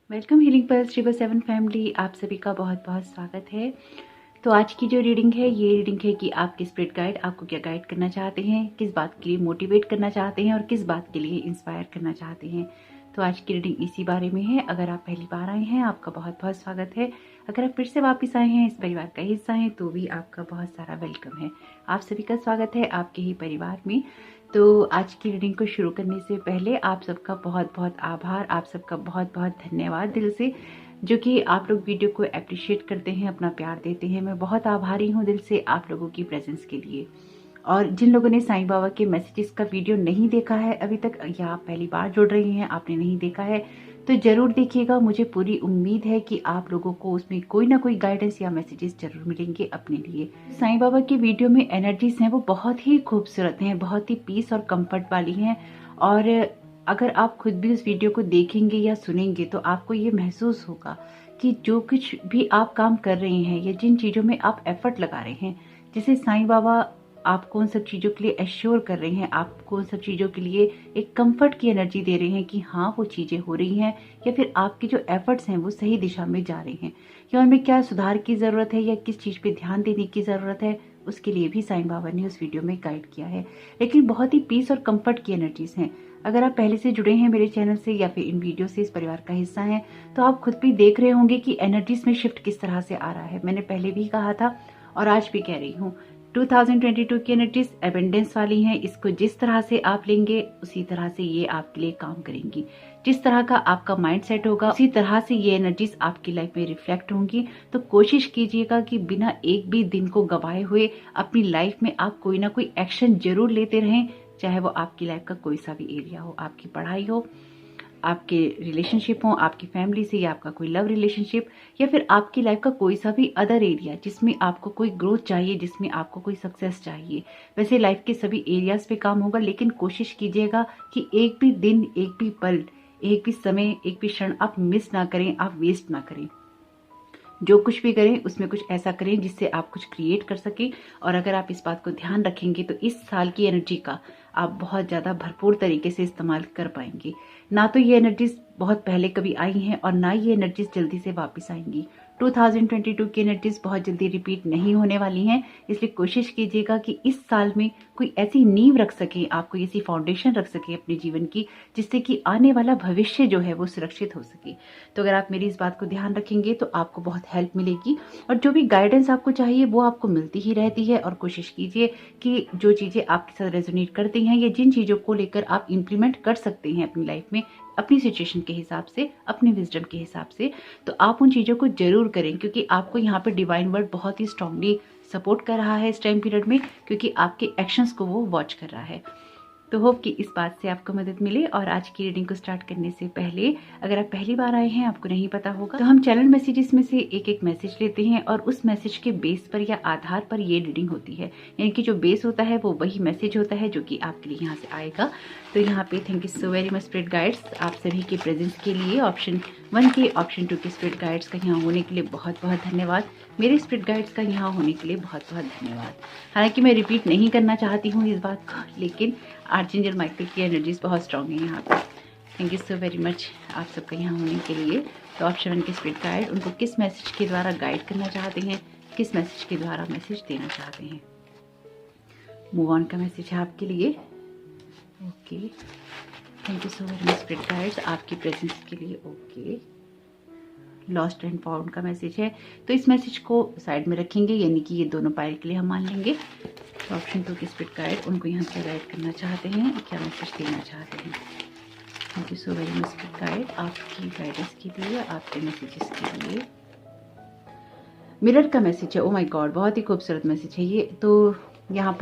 Welcome healing pulse 777 family, आप सभी का बहुत बहुत स्वागत है। तो आज की जो रीडिंग है ये रीडिंग है कि आपके स्पिरिट गाइड आपको क्या गाइड करना चाहते हैं, किस बात के लिए मोटिवेट करना चाहते हैं और किस बात के लिए इंस्पायर करना चाहते हैं। तो आज की रीडिंग इसी बारे में है। अगर आप पहली बार आए हैं आपका बहुत बहुत स्वागत है। अगर आप फिर से वापस आए हैं, इस परिवार का हिस्सा हैं, तो भी आपका बहुत सारा वेलकम है। आप सभी का स्वागत है आपके ही परिवार में। तो आज की रीडिंग को शुरू करने से पहले आप सबका बहुत बहुत आभार, आप सबका बहुत बहुत धन्यवाद दिल से, जो कि आप लोग वीडियो को अप्रिशिएट करते हैं, अपना प्यार देते हैं। मैं बहुत आभारी हूँ दिल से आप लोगों की प्रेजेंस के लिए। और जिन लोगों ने साईं बाबा के मैसेजेस का वीडियो नहीं देखा है अभी तक, या आप पहली बार जुड़ रहे हैं आपने नहीं देखा है, तो जरूर देखिएगा। मुझे पूरी उम्मीद है कि आप लोगों को उसमें कोई ना कोई गाइडेंस या मैसेजेस जरूर मिलेंगे अपने लिए। साईं बाबा की वीडियो में एनर्जीज हैं वो बहुत ही खूबसूरत हैं, बहुत ही पीस और कंफर्ट वाली हैं। और अगर आप खुद भी उस वीडियो को देखेंगे या सुनेंगे तो आपको ये महसूस होगा कि जो कुछ भी आप काम कर रहे हैं या जिन चीज़ों में आप एफर्ट लगा रहे हैं, जैसे साईं बाबा आपको उन सब चीज़ों के लिए एश्योर कर रहे हैं, आपको उन सब चीज़ों के लिए एक कंफर्ट की एनर्जी दे रहे हैं कि हाँ वो चीज़ें हो रही हैं, या फिर आपके जो एफर्ट्स हैं वो सही दिशा में जा रहे हैं, या उनमें क्या सुधार की ज़रूरत है या किस चीज़ पे ध्यान देने की ज़रूरत है, उसके लिए भी साईं बाबा ने उस वीडियो में गाइड किया है। लेकिन बहुत ही पीस और कंफर्ट की एनर्जीज हैं। अगर आप पहले से जुड़े हैं मेरे चैनल से या फिर इन वीडियो से इस परिवार का हिस्सा हैं, तो आप खुद भी देख रहे होंगे कि एनर्जीज में शिफ्ट किस तरह से आ रहा है। मैंने पहले भी कहा था और आज भी कह रही हूँ, 2022 की एनर्जीज एबेंडेंस वाली हैं। इसको जिस तरह से आप लेंगे उसी तरह से ये आपके लिए काम करेंगी। जिस तरह का आपका माइंड सेट होगा उसी तरह से ये एनर्जीज आपकी लाइफ में रिफ्लेक्ट होंगी। तो कोशिश कीजिएगा कि बिना एक भी दिन को गवाए हुए अपनी लाइफ में आप कोई ना कोई एक्शन जरूर लेते रहें, चाहे वो आपकी लाइफ का कोई सा भी एरिया हो, आपकी पढ़ाई हो, आपके रिलेशनशिप हो, आपकी फैमिली से, या आपका कोई लव रिलेशनशिप, या फिर आपकी लाइफ का कोई सा भी अदर एरिया जिसमें आपको कोई ग्रोथ चाहिए, जिसमें आपको कोई सक्सेस चाहिए। वैसे लाइफ के सभी एरियाज पे काम होगा, लेकिन कोशिश कीजिएगा कि एक भी दिन, एक भी पल, एक भी समय, एक भी क्षण आप मिस ना करें, आप वेस्ट ना करें। जो कुछ भी करें उसमें कुछ ऐसा करें जिससे आप कुछ क्रिएट कर सकें। और अगर आप इस बात को ध्यान रखेंगे तो इस साल की एनर्जी का आप बहुत ज़्यादा भरपूर तरीके से इस्तेमाल कर पाएंगे। ना तो ये एनर्जीज बहुत पहले कभी आई हैं और ना ये एनर्जीज जल्दी से वापस आएंगी। 2022 की एनर्जीज बहुत जल्दी रिपीट नहीं होने वाली हैं, इसलिए कोशिश कीजिएगा कि इस साल में कोई ऐसी नींव रख सके, आपको ऐसी फाउंडेशन रख सके अपने जीवन की, जिससे कि आने वाला भविष्य जो है वो सुरक्षित हो सके। तो अगर आप मेरी इस बात को ध्यान रखेंगे तो आपको बहुत हेल्प मिलेगी, और जो भी गाइडेंस आपको चाहिए वो आपको मिलती ही रहती है। और कोशिश कीजिए कि जो चीज़ें आपके साथ रेजोनेट करती हैं या जिन चीज़ों को लेकर आप इम्प्लीमेंट कर सकते हैं अपनी लाइफ में, अपनी सिचुएशन के हिसाब से, अपने विजडम के हिसाब से, तो आप उन चीज़ों को जरूर करें, क्योंकि आपको यहाँ पर डिवाइन वर्ड बहुत ही स्ट्रांगली सपोर्ट कर रहा है इस टाइम पीरियड में, क्योंकि आपके एक्शंस को वो वॉच कर रहा है। तो होप कि इस बात से आपको मदद मिले। और आज की रीडिंग को स्टार्ट करने से पहले, अगर आप पहली बार आए हैं, आपको नहीं पता होगा, तो हम चैनल मैसेजेस में से एक एक मैसेज लेते हैं और उस मैसेज के बेस पर या आधार पर ये रीडिंग होती है। यानी कि जो बेस होता है वो वही मैसेज होता है जो कि आपके लिए यहाँ से आएगा। तो यहाँ पे thank you so very much spirit guides, आप सभी के प्रेजेंस के लिए। ऑप्शन 1 के, ऑप्शन 2 के स्पिरिट गाइड्स का यहाँ होने के लिए बहुत बहुत धन्यवाद। मेरे स्पिरिट गाइड्स का यहाँ होने के लिए बहुत बहुत धन्यवाद। हालांकि मैं रिपीट नहीं करना चाहती हूँ इस बात को, लेकिन आर्चेंजल माइकल की एनर्जीज बहुत स्ट्रांग है यहाँ पे। Thank you so very much आप सबका यहाँ होने के लिए। तो ऑप्शन 1 के स्पिरिट गाइड उनको किस मैसेज के द्वारा गाइड करना चाहते हैं, किस मैसेज के द्वारा मैसेज देना चाहते हैं। मूव ऑन का मैसेज है आपके लिए। Okay, thank you so very much spirit guides आपकी प्रेजेंस के लिए। ओके, लॉस्ट एंड फाउंड का मैसेज है, तो इस मैसेज को साइड में रखेंगे, यानी कि ये दोनों पाइल के लिए हम मान लेंगे। तो ऑप्शन 2 के स्पिरिट गाइड उनको यहाँ क्या गाइड करना चाहते हैं, क्या मैसेज देना चाहते हैं। Thank you so very much spirit guide आपकी गाइडेंस के लिए, आपके मैसेजेस के लिए। मिरर का मैसेज है। ओ माय गॉड, बहुत ही खूबसूरत मैसेज है ये। तो यहाँ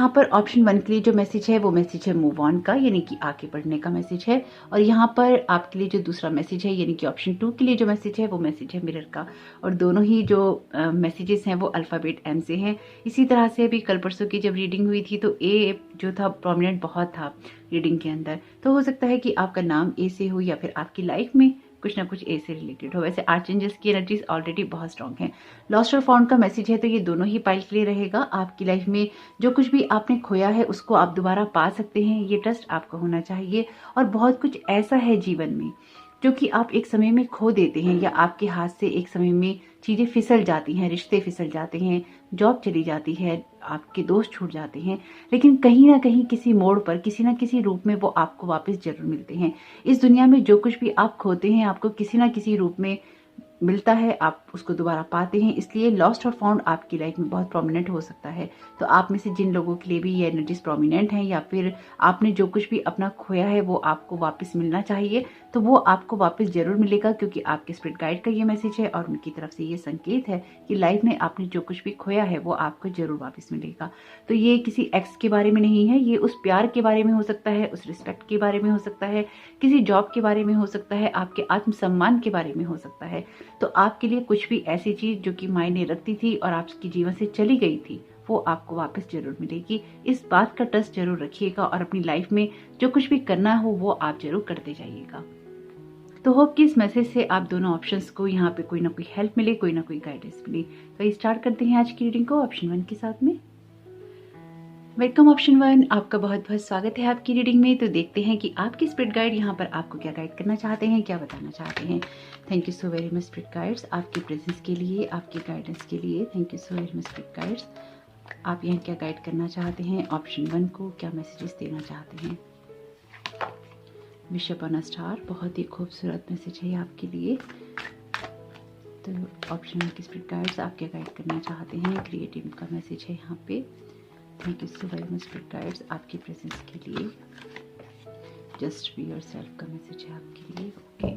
पर ऑप्शन 1 के लिए जो मैसेज है वो मैसेज है मूव ऑन का, यानी कि आगे बढ़ने का मैसेज है। और यहाँ पर आपके लिए जो दूसरा मैसेज है, यानी कि ऑप्शन 2 के लिए जो मैसेज है वो मैसेज है मिरर का। और दोनों ही जो मैसेजेस हैं वो अल्फ़ाबेट M से हैं। इसी तरह से अभी कल परसों की जब रीडिंग हुई थी तो A जो था प्रोमिनेंट बहुत था रीडिंग के अंदर। तो हो सकता है कि आपका नाम A से हो, या फिर आपकी लाइफ में कुछ ना कुछ ए से रिलेटेड हो। वैसे आर्चेंजल्स की एनर्जीज ऑलरेडी बहुत स्ट्रांग है। लॉस्ट और फाउंड का मैसेज है तो ये दोनों ही पाइल के लिए रहेगा। आपकी लाइफ में जो कुछ भी आपने खोया है उसको आप दोबारा पा सकते हैं, ये ट्रस्ट आपको होना चाहिए। और बहुत कुछ ऐसा है जीवन में जो कि आप एक समय में खो देते हैं, या आपके हाथ से एक समय में चीजें फिसल जाती हैं, रिश्ते फिसल जाते हैं, जॉब चली जाती है, आपके दोस्त छूट जाते हैं, लेकिन कहीं ना कहीं किसी मोड़ पर किसी ना किसी रूप में वो आपको वापस जरूर मिलते हैं। इस दुनिया में जो कुछ भी आप खोते हैं आपको किसी ना किसी रूप में मिलता है, आप उसको दोबारा पाते हैं। इसलिए लॉस्ट और फाउंड आपकी लाइफ में बहुत प्रोमिनेंट हो सकता है। तो आप में से जिन लोगों के लिए भी ये एनर्जीज प्रोमिनेंट हैं, या फिर आपने जो कुछ भी अपना खोया है वो आपको वापस मिलना चाहिए, तो वो आपको वापस जरूर मिलेगा, क्योंकि आपके स्पिरिट गाइड का ये मैसेज है और उनकी तरफ से ये संकेत है कि लाइफ में आपने जो कुछ भी खोया है वो आपको जरूर वापस मिलेगा। तो ये किसी एक्स के बारे में नहीं है, ये उस प्यार के बारे में हो सकता है, उस रिस्पेक्ट के बारे में हो सकता है, किसी जॉब के बारे में हो सकता है, आपके आत्मसम्मान के बारे में हो सकता है। तो आपके लिए कुछ भी ऐसी चीज जो कि मायने रखती थी और आपके जीवन से चली गई थी वो आपको वापस जरूर मिलेगी। इस बात का ट्रस्ट जरूर रखिएगा और अपनी लाइफ में जो कुछ भी करना हो वो आप जरूर करते जाइएगा। तो होप कि इस मैसेज से आप दोनों ऑप्शंस को यहाँ पे कोई ना कोई हेल्प मिले, कोई ना कोई गाइडेंस मिले। तो स्टार्ट करते हैं आज की रीडिंग को ऑप्शन 1 के साथ में। वेलकम ऑप्शन 1, आपका बहुत बहुत स्वागत है आपकी रीडिंग में। तो देखते हैं कि आपकी स्पिरिट गाइड यहाँ पर आपको क्या गाइड करना चाहते हैं, क्या बताना चाहते हैं। Thank you so very much spirit guides, आपकी प्रेजेंस के लिए, आपकी गाइडेंस के लिए। Thank you so very much spirit guides. आप यहाँ क्या गाइड करना चाहते हैं, ऑप्शन 1 को क्या मैसेजेस देना चाहते हैं। विश अपॉन अ स्टार, बहुत ही खूबसूरत मैसेज है आपके लिए। तो ऑप्शन 1 की स्पिरिट गाइड्स आप क्या गाइड करना चाहते हैं, क्रिएटिव का मैसेज है यहाँ पे। Thank you so very much spirit guides, आपकी प्रेजेंस के लिए। जस्ट बी योरसेल्फ का मैसेज है आपके लिए। Okay,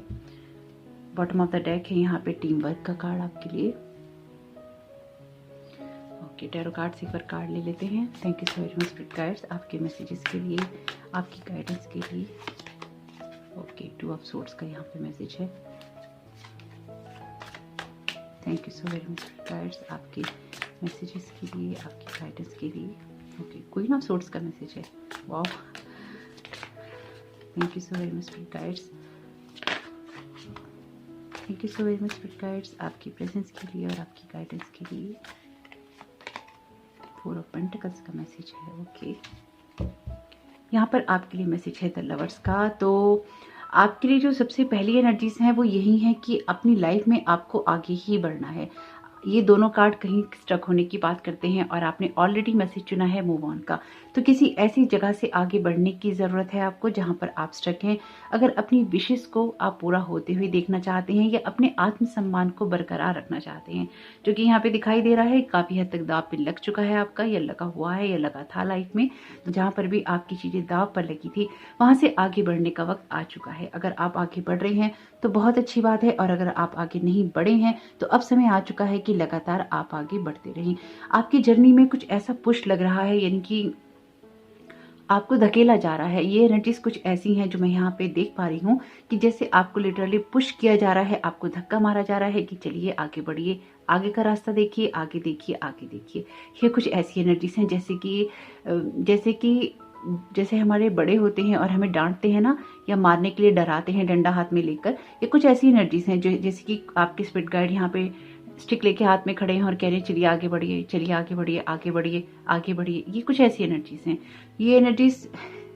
bottom of the deck है यहाँ पे टीम वर्क का कार्ड आपके लिए। ओके, टैरो कार्ड से एक बार कार्ड ले लेते हैं। Thank you so very much spirit guides, आपके मैसेजेस के लिए, आपकी गाइडेंस के लिए। ओके, 2 ऑफ सोर्ड्स का यहाँ पे मैसेज है। Thank you so very much spirit guides, आपके मैसेजेस के लिए, आपकी गाइडेंस के लिए। ओके, क्वीन ऑफ सोर्ड्स का मैसेज है। Wow, thank you so very much spirit guides, thank you so very much spirit guides, आपकी प्रेजेंस के लिए और आपकी गाइडेंस के लिए। 4 ऑफ पेंटिकल्स का मैसेज है। ओके, यहाँ पर आपके लिए मैसेज है द लवर्स का। तो आपके लिए जो सबसे पहली एनर्जीज हैं वो यही है कि अपनी लाइफ में आपको आगे ही बढ़ना है। ये दोनों कार्ड कहीं स्टक होने की बात करते हैं और आपने ऑलरेडी मैसेज चुना है मूव ऑन का। तो किसी ऐसी जगह से आगे बढ़ने की ज़रूरत है आपको जहां पर आप स्टक हैं। अगर अपनी विशेष को आप पूरा होते हुए देखना चाहते हैं या अपने आत्मसम्मान को बरकरार रखना चाहते हैं, जो कि यहाँ पे दिखाई दे रहा है काफ़ी हद तक दाव पे लग चुका है आपका, या लगा हुआ है या लगा था लाइफ में। जहाँ पर भी आपकी चीज़ें दाव पर लगी थी वहाँ से आगे बढ़ने का वक्त आ चुका है। अगर आप आगे बढ़ रहे हैं तो बहुत अच्छी बात है, और अगर आप आगे नहीं बढ़े हैं तो अब समय आ चुका है कि लगातार आप आगे बढ़ते रहें। आपकी जर्नी में कुछ ऐसा पुश लग रहा है, यानी कि आपको धकेला जा रहा है। ये एनर्जीज कुछ ऐसी हैं जो मैं यहाँ पे देख पा रही हूँ कि जैसे आपको लिटरली पुश किया जा रहा है, आपको धक्का मारा जा रहा है कि चलिए आगे बढ़िए, आगे का रास्ता देखिए, आगे देखिए, आगे देखिए। ये कुछ ऐसी एनर्जीज हैं जैसे हमारे बड़े होते हैं और हमें डांटते हैं ना, या मारने के लिए डराते हैं डंडा हाथ में लेकर। ये कुछ ऐसी एनर्जीज हैं जो जैसे कि आपके स्पिरिट गाइड यहाँ पे स्टिक लेके हाथ में खड़े हैं और कह रहे हैं चलिए आगे बढ़िए, चलिए आगे बढ़िए, आगे बढ़िए, आगे बढ़िए। ये कुछ ऐसी एनर्जीज हैं। ये एनर्जीज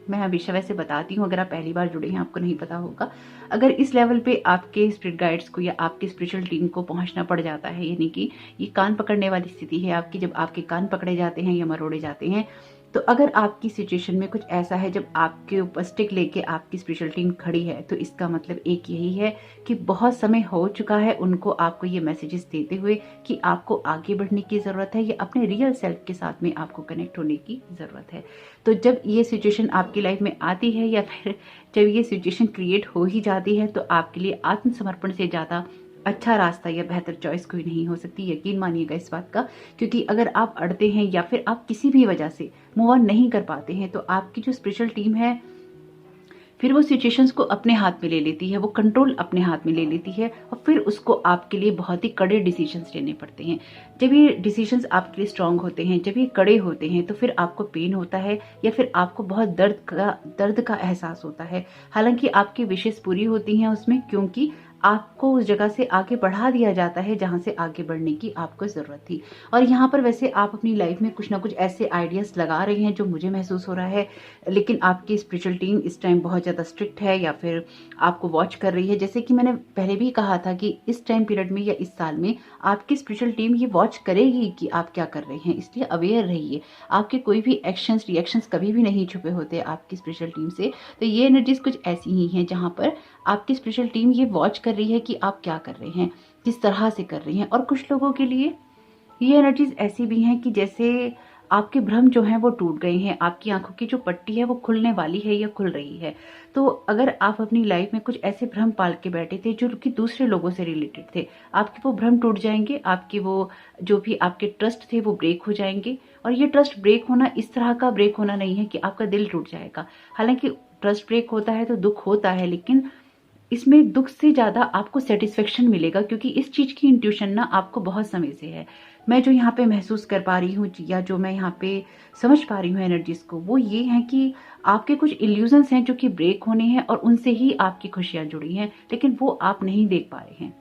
मैं हमेशा वैसे बताती हूँ, अगर आप पहली बार जुड़े हैं आपको नहीं पता होगा। अगर इस लेवल पे आपके स्पिरिट गाइड्स को या आपके स्पिरिचुअल टीम को पहुंचना पड़ जाता है, यानी कि ये कान पकड़ने वाली स्थिति है आपकी, जब आपके कान पकड़े जाते हैं या मरोड़े जाते हैं, तो अगर आपकी सिचुएशन में कुछ ऐसा है जब आपके ऊपर स्टिक लेके आपकी स्पिरिचुअल टीम खड़ी है, तो इसका मतलब एक यही है कि बहुत समय हो चुका है उनको आपको ये मैसेजेस देते हुए कि आपको आगे बढ़ने की ज़रूरत है, या अपने रियल सेल्फ के साथ में आपको कनेक्ट होने की ज़रूरत है। तो जब ये सिचुएशन आपकी लाइफ में आती है, या फिर जब ये सिचुएशन क्रिएट हो ही जाती है, तो आपके लिए आत्मसमर्पण से ज़्यादा अच्छा रास्ता या बेहतर चॉइस कोई नहीं हो सकती। यकीन मानिएगा इस बात का, क्योंकि अगर आप अड़ते हैं या फिर आप किसी भी वजह से मूव ऑन नहीं कर पाते हैं, तो आपकी जो स्पिरिचुअल टीम है फिर वो सिचुएशंस को अपने हाथ में ले लेती है, वो कंट्रोल अपने हाथ में ले लेती है, और फिर उसको आपके लिए बहुत ही कड़े डिसीजंस लेने पड़ते हैं। जब ये डिसीजंस आपके लिए स्ट्रांग होते हैं, जब ये कड़े होते हैं, तो फिर आपको पेन होता है या फिर आपको बहुत दर्द का एहसास होता है। हालांकि आपकी विशेष पूरी होती हैं उसमें, क्योंकि आपको उस जगह से आगे बढ़ा दिया जाता है जहाँ से आगे बढ़ने की आपको ज़रूरत थी। और यहाँ पर वैसे आप अपनी लाइफ में कुछ ना कुछ ऐसे आइडियाज़ लगा रहे हैं जो मुझे महसूस हो रहा है, लेकिन आपकी स्पिरिचुअल टीम इस टाइम बहुत ज़्यादा स्ट्रिक्ट है या फिर आपको वॉच कर रही है। जैसे कि मैंने पहले भी कहा था कि इस टाइम पीरियड में या इस साल में आपकी स्पिरिचुअल टीम ये वॉच करेगी कि आप क्या कर रहे हैं, इसलिए अवेयर रहिए। आपके कोई भी एक्शंस रिएक्शंस कभी भी नहीं छुपे होते आपकी स्पिरिचुअल टीम से। तो ये एनर्जीज कुछ ऐसी ही हैं जहाँ पर आपकी स्पिरिचुअल टीम ये वॉच कर रही है कि आप क्या कर रहे हैं, किस तरह से कर रही हैं। और कुछ लोगों के लिए ये एनर्जीज ऐसी भी हैं कि जैसे आपके भ्रम जो हैं वो टूट गए हैं, आपकी आंखों की जो पट्टी है वो खुलने वाली है या खुल रही है। तो अगर आप अपनी लाइफ में कुछ ऐसे भ्रम पाल के बैठे थे जो कि दूसरे लोगों से रिलेटेड थे, आपके वो भ्रम टूट जाएंगे, आपके वो जो भी आपके ट्रस्ट थे वो ब्रेक हो जाएंगे। और ये ट्रस्ट ब्रेक होना इस तरह का ब्रेक होना नहीं है कि आपका दिल टूट जाएगा। हालांकि ट्रस्ट ब्रेक होता है तो दुख होता है, लेकिन इसमें दुख से ज्यादा आपको सेटिस्फेक्शन मिलेगा, क्योंकि इस चीज की इंट्यूशन ना आपको बहुत समय से है। मैं जो यहाँ पे महसूस कर पा रही हूँ या जो मैं यहाँ पे समझ पा रही हूँ एनर्जीज को, वो ये है कि आपके कुछ इल्यूजन्स हैं जो कि ब्रेक होने हैं और उनसे ही आपकी खुशियां जुड़ी हैं, लेकिन वो आप नहीं देख पा रहे हैं।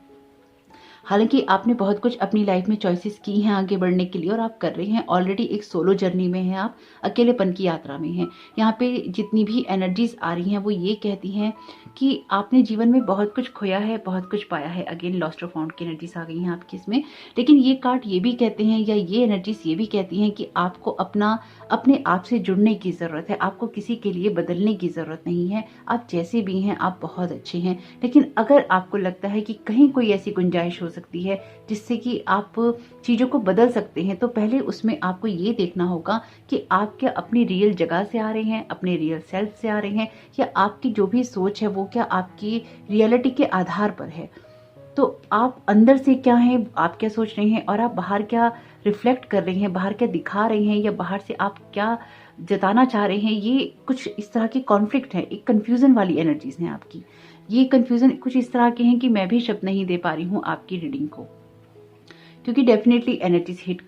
हालांकि आपने बहुत कुछ अपनी लाइफ में चॉइसेस की हैं आगे बढ़ने के लिए और आप कर रहे हैं। ऑलरेडी एक सोलो जर्नी में हैं आप, अकेलेपन की यात्रा में हैं। यहाँ पे जितनी भी एनर्जीज आ रही हैं वो ये कहती हैं कि आपने जीवन में बहुत कुछ खोया है, बहुत कुछ पाया है। अगेन लॉस्ट और फाउंड की एनर्जीज आ गई हैं आपकी इसमें। लेकिन ये कार्ड ये भी कहते हैं या ये एनर्जीज ये भी कहती हैं कि आपको अपने आप से जुड़ने की ज़रूरत है। आपको किसी के लिए बदलने की ज़रूरत नहीं है। आप जैसे भी हैं आप बहुत अच्छे हैं। लेकिन अगर आपको लगता है कि कहीं कोई ऐसी गुंजाइश हो सकती है जिससे कि आप चीज़ों को बदल सकते हैं, तो पहले उसमें आपको ये देखना होगा कि आप क्या अपनी रियल जगह से आ रहे हैं, अपने रियल सेल्फ से आ रहे हैं, या आपकी जो भी सोच है वो क्या आपकी रियलिटी के आधार पर है। तो आप अंदर से क्या हैं, आप क्या सोच रहे हैं और आप बाहर क्या रिफ्लेक्ट कर रहे हैं, बाहर क्या दिखा रहे हैं या बाहर से आप क्या जताना चाह रहे हैं, ये कुछ इस तरह की कॉन्फ्लिक्ट है, एक कंफ्यूजन वाली एनर्जीज हैं आपकी। ये कंफ्यूजन कुछ इस तरह के हैं कि मैं भी शब्द नहीं दे पा रही हूँ आपकी रीडिंग को, क्योंकि डेफिनेटली एनर्जीज हिट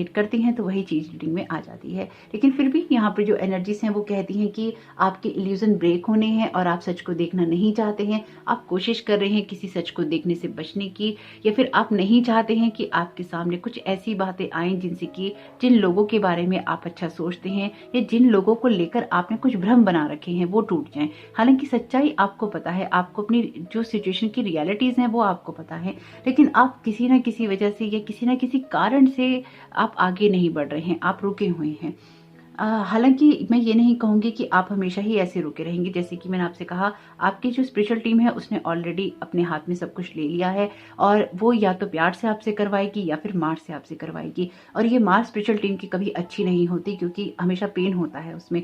करती हैं तो वही चीज रीडिंग में आ जाती है। लेकिन फिर भी यहाँ पर जो एनर्जीज हैं वो कहती हैं कि आपके इल्यूजन ब्रेक होने हैं और आप सच को देखना नहीं चाहते हैं। आप कोशिश कर रहे हैं किसी सच को देखने से बचने की, या फिर आप नहीं चाहते हैं कि आपके सामने कुछ ऐसी बातें आएं जिनसे कि जिन लोगों के बारे में आप अच्छा सोचते हैं या जिन लोगों को लेकर आपने कुछ भ्रम बना रखे हैं वो टूट जाएं। हालांकि सच्चाई आपको पता है, आपको अपनी जो सिचुएशन की रियलिटीज हैं वो आपको पता है, लेकिन आप किसी न किसी वजह से या किसी न किसी कारण से आप आगे नहीं बढ़ रहे हैं, आप रुके हुए हैं। हालांकि मैं ये नहीं कहूंगी कि आप हमेशा ही ऐसे रुके रहेंगे। जैसे कि मैंने आपसे कहा, आपकी जो स्पिरिचुअल टीम है उसने ऑलरेडी अपने हाथ में सब कुछ ले लिया है और वो या तो प्यार से आपसे करवाएगी या फिर मार से आपसे करवाएगी। और ये मार स्पिरिचुअल टीम की कभी अच्छी नहीं होती, क्योंकि हमेशा पेन होता है उसमें।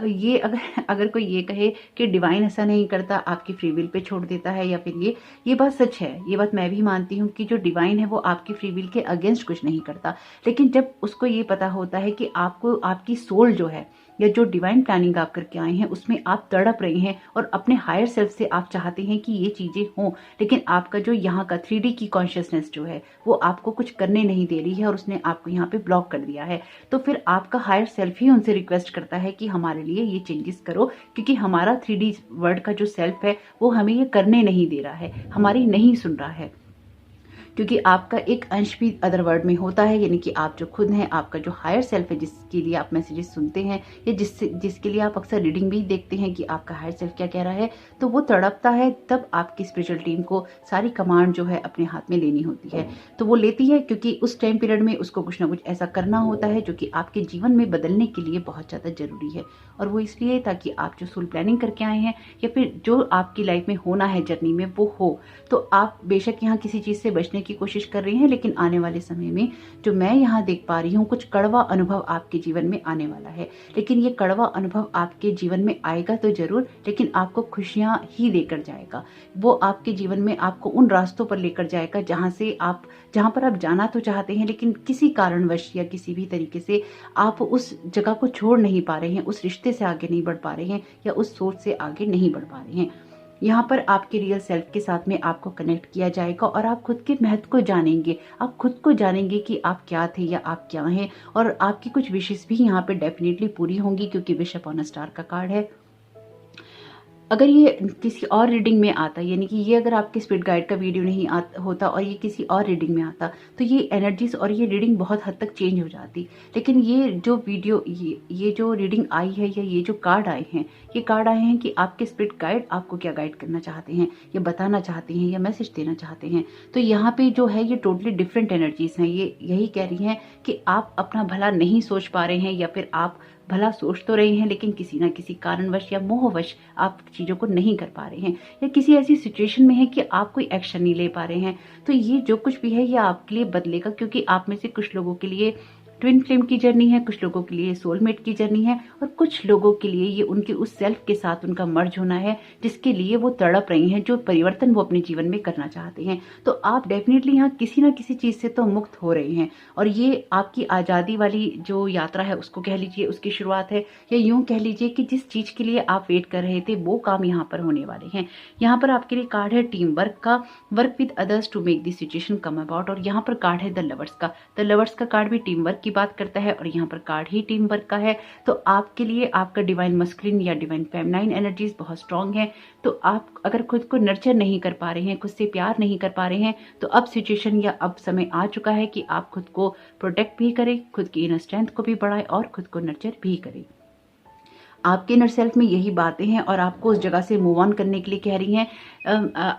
ये अगर कोई ये कहे कि डिवाइन ऐसा नहीं करता, आपकी फ्री विल पे छोड़ देता है, या फिर ये बात सच है, ये बात मैं भी मानती हूँ कि जो डिवाइन है वो आपकी फ्री विल के अगेंस्ट कुछ नहीं करता। लेकिन जब उसको ये पता होता है कि आपको आपकी सोल जो है या जो डिवाइन प्लानिंग आप करके आए हैं उसमें आप तड़प रहे हैं और अपने हायर सेल्फ से आप चाहते हैं कि ये चीजें हों, लेकिन आपका जो यहाँ का 3D की कॉन्शियसनेस जो है वो आपको कुछ करने नहीं दे रही है और उसने आपको यहाँ पे ब्लॉक कर दिया है। तो फिर आपका हायर सेल्फ ही उनसे रिक्वेस्ट करता है कि हमारे लिए ये चेंजेस करो, क्योंकि हमारा 3D वर्ल्ड का जो सेल्फ है वो हमें ये करने नहीं दे रहा है, हमारी नहीं सुन रहा है। क्योंकि आपका एक अंश भी अदर वर्ल्ड में होता है, यानी कि आप जो खुद हैं, आपका जो हायर सेल्फ है जिसके लिए आप मैसेजेस सुनते हैं या जिसके लिए आप अक्सर रीडिंग भी देखते हैं कि आपका हायर सेल्फ क्या कह रहा है, तो वो तड़पता है। तब आपकी स्पिरिचुअल टीम को सारी कमांड जो है अपने हाथ में लेनी होती है। तो वो लेती है क्योंकि उस टाइम पीरियड में उसको कुछ ना कुछ ऐसा करना होता है जो कि आपके जीवन में बदलने के लिए बहुत ज़्यादा जरूरी है। और वो इसलिए ताकि आप जो सोल प्लानिंग करके आए हैं या फिर जो आपकी लाइफ में होना है जर्नी में वो हो। तो आप बेशक यहाँ किसी चीज़ से बचने की कोशिश कर रही हैं, लेकिन आने वाले समय में जो मैं यहाँ देख पा रही हूँ, कुछ कड़वा अनुभव आपके जीवन में आने वाला है। लेकिन ये कड़वा अनुभव आपके जीवन में आएगा तो जरूर, लेकिन आपको खुशियां ही लेकर जाएगा। वो आपके जीवन में आपको उन रास्तों पर लेकर जाएगा जहाँ पर आप जाना तो चाहते हैं, लेकिन किसी कारणवश या किसी भी तरीके से आप उस जगह को छोड़ नहीं पा रहे हैं, उस रिश्ते से आगे नहीं बढ़ पा रहे हैं या उस सोच से आगे नहीं बढ़ पा रहे हैं। यहाँ पर आपके रियल सेल्फ के साथ में आपको कनेक्ट किया जाएगा और आप खुद के महत्व को जानेंगे। आप खुद को जानेंगे कि आप क्या थे या आप क्या हैं, और आपकी कुछ विशेष भी यहाँ पे डेफिनेटली पूरी होंगी, क्योंकि विश अपॉन अ स्टार का कार्ड है। अगर ये किसी और रीडिंग में आता, यानी कि ये अगर आपके स्पिरिट गाइड का वीडियो नहीं होता और ये किसी और रीडिंग में आता, तो ये एनर्जीज और ये रीडिंग बहुत हद तक चेंज हो जाती। लेकिन ये जो वीडियो, ये जो रीडिंग आई है या ये जो कार्ड आए हैं, ये कार्ड आए हैं कि आपके स्पिरिट गाइड आपको क्या गाइड करना चाहते हैं, या बताना चाहते हैं, या मैसेज देना चाहते हैं। तो यहाँ पे जो है ये टोटली डिफरेंट एनर्जीज हैं। ये यही कह रही हैं कि आप अपना भला नहीं सोच पा रहे हैं, या फिर आप भला सोच तो रहे हैं लेकिन किसी ना किसी कारणवश या मोहवश आप चीज़ों को नहीं कर पा रहे हैं, या किसी ऐसी सिचुएशन में है कि आप कोई एक्शन नहीं ले पा रहे हैं। तो ये जो कुछ भी है ये आपके लिए बदलेगा, क्योंकि आप में से कुछ लोगों के लिए ट्विन फ्लेम की जर्नी है, कुछ लोगों के लिए सोलमेट की जर्नी है, और कुछ लोगों के लिए ये उनके उस सेल्फ के साथ उनका मर्ज होना है जिसके लिए वो तड़प रही हैं, जो परिवर्तन वो अपने जीवन में करना चाहते हैं। तो आप डेफिनेटली यहाँ किसी ना किसी चीज़ से तो मुक्त हो रहे हैं, और ये आपकी आज़ादी वाली जो यात्रा है उसको कह लीजिए, उसकी शुरुआत है, या यूँ कह लीजिए कि जिस चीज़ के लिए आप वेट कर रहे थे वो काम यहाँ पर होने वाले हैं। यहाँ पर आपके लिए कार्ड है टीम वर्क का, work with others to make this situation come about, और यहाँ पर कार्ड है द लवर्स का। द लवर्स का कार्ड भी टीम वर्क की बात करता है, और यहाँ पर कार्ड ही टीम वर्क का है। तो आपके लिए आपका डिवाइन मस्कुलिन या डिवाइन फेमिनाइन एनर्जीज बहुत स्ट्रांग है। तो आप अगर खुद को नर्चर नहीं कर पा रहे हैं, खुद से प्यार नहीं कर पा रहे हैं, तो अब सिचुएशन या अब समय आ चुका है कि आप खुद को प्रोटेक्ट भी करें, खुद की इनर स्ट्रेंथ को भी बढ़ाएं और खुद को नर्चर भी करें। आपके इनर सेल्फ में यही बातें हैं और आपको उस जगह से मूव ऑन करने के लिए कह रही हैं।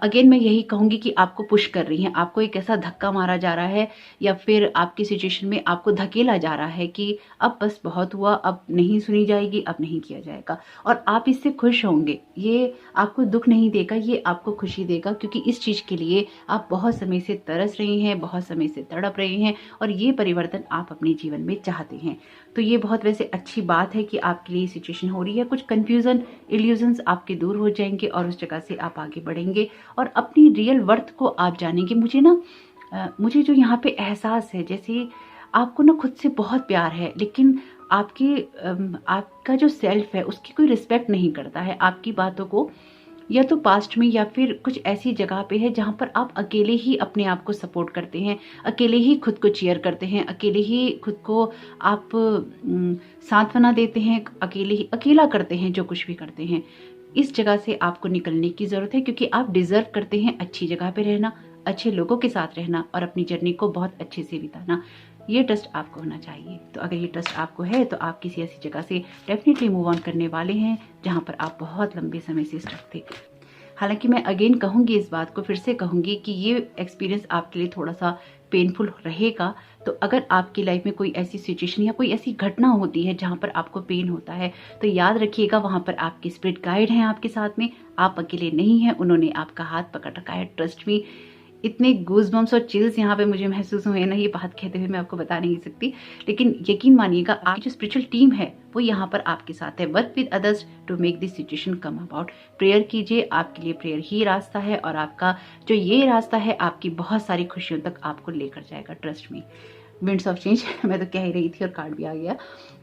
अगेन मैं यही कहूँगी कि आपको पुश कर रही हैं, आपको एक ऐसा धक्का मारा जा रहा है या फिर आपकी सिचुएशन में आपको धकेला जा रहा है कि अब बस बहुत हुआ, अब नहीं सुनी जाएगी, अब नहीं किया जाएगा, और आप इससे खुश होंगे। ये आपको दुख नहीं देगा, ये आपको खुशी देगा, क्योंकि इस चीज़ के लिए आप बहुत समय से तरस रहे हैं, बहुत समय से तड़प रहे हैं, और ये परिवर्तन आप अपने जीवन में चाहते हैं। तो ये बहुत वैसे अच्छी बात है कि आपके लिए सिचुएशन हो रही है। कुछ कंफ्यूजन, इल्यूजन्स आपके दूर हो जाएंगे और उस जगह से आप आगे बढ़ेंगे और अपनी रियल वर्थ को आप जानेंगे। मुझे जो यहाँ पे एहसास है, जैसे आपको ना खुद से बहुत प्यार है, लेकिन आपका जो सेल्फ है उसकी कोई रिस्पेक्ट नहीं करता है, आपकी बातों को, या तो पास्ट में या फिर कुछ ऐसी जगह पे है जहाँ पर आप अकेले ही अपने आप को सपोर्ट करते हैं, अकेले ही खुद को चीयर करते हैं, अकेले ही खुद को आप सांत्वना देते हैं, अकेला करते हैं जो कुछ भी करते हैं। इस जगह से आपको निकलने की ज़रूरत है, क्योंकि आप डिज़र्व करते हैं अच्छी जगह पे रहना, अच्छे लोगों के साथ रहना और अपनी जर्नी को बहुत अच्छे से बिताना। ये ट्रस्ट आपको होना चाहिए। तो अगर ये ट्रस्ट आपको है तो आप किसी ऐसी जगह से डेफिनेटली मूव ऑन करने वाले हैं जहाँ पर आप बहुत लंबे समय से स्टक थे। हालांकि मैं अगेन कहूँगी, इस बात को फिर से कहूँगी कि ये एक्सपीरियंस आपके लिए थोड़ा सा पेनफुल रहेगा। तो अगर आपकी लाइफ में कोई ऐसी सिचुएशन या कोई ऐसी घटना होती है जहाँ पर आपको पेन होता है, तो याद रखिएगा वहाँ पर आपके स्पिरिट गाइड हैं आपके साथ में, आप अकेले नहीं हैं, उन्होंने आपका हाथ पकड़ रखा है। ट्रस्ट मी, इतने गूज़बम्स और चिल्स यहाँ पे मुझे महसूस हुए ना, ये बात कहते हुए मैं आपको बता नहीं सकती। लेकिन यकीन मानिएगा, आपकी जो स्पिरिचुअल टीम है वो यहाँ पर आपके साथ है। Work with others to make this situation come about. Prayer कीजिए, आपके लिए प्रेयर ही रास्ता है, और आपका जो ये रास्ता है आपकी बहुत सारी खुशियों तक आपको लेकर जाएगा। Trust me. Winds of change मैं तो कह ही रही थी और कार्ड भी आ गया।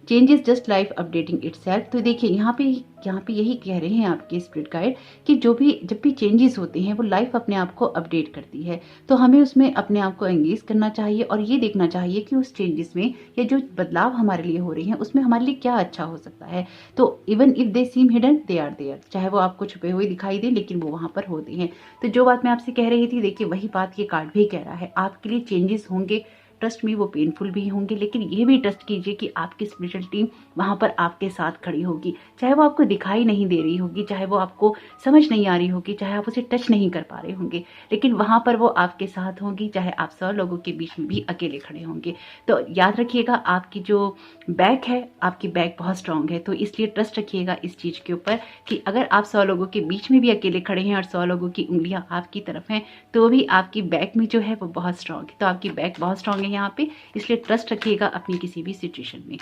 Change is just life updating itself. तो देखिए यहाँ पे यही कह रहे हैं आपके स्पिरिट गाइड कि जब भी चेंजेस होते हैं वो लाइफ अपने आप को अपडेट करती है। तो हमें उसमें अपने आप को एंगेज करना चाहिए और ये देखना चाहिए कि उस चेंजेस में या जो बदलाव हमारे लिए हो रहे हैं उसमें हमारे लिए क्या अच्छा हो सकता है। तो even if they seem hidden they are there, चाहे वो आपको छुपे हुए दिखाई दे लेकिन वो वहाँ पर होते हैं। तो जो बात मैं आपसे कह रही थी, देखिए वही बात ये कार्ड भी कह रहा है। आपके लिए चेंजेस होंगे, ट्रस्ट में वो पेनफुल भी होंगे, लेकिन ये भी ट्रस्ट कीजिए कि आपकी स्पिरिचुअल टीम वहाँ पर आपके साथ खड़ी होगी। चाहे वो आपको दिखाई नहीं दे रही होगी, चाहे वो आपको समझ नहीं आ रही होगी, चाहे आप उसे टच नहीं कर पा रहे होंगे, लेकिन वहाँ पर वो आपके साथ होंगी, चाहे आप 100 लोगों के बीच में भी अकेले खड़े होंगे। तो याद रखिएगा, आपकी जो बैक है, आपकी बैक बहुत स्ट्रांग है। तो इसलिए ट्रस्ट रखिएगा इस चीज़ के ऊपर कि अगर आप 100 लोगों के बीच में भी अकेले खड़े हैं और 100 लोगों की उंगलियाँ आपकी तरफ हैं, तो भी आपकी बैक में जो है वो बहुत स्ट्रांग है। तो आपकी बैक बहुत स्ट्रांग है यहाँ पे, इसलिए ट्रस्ट रखिएगा अपनी किसी भी सिचुएशन में।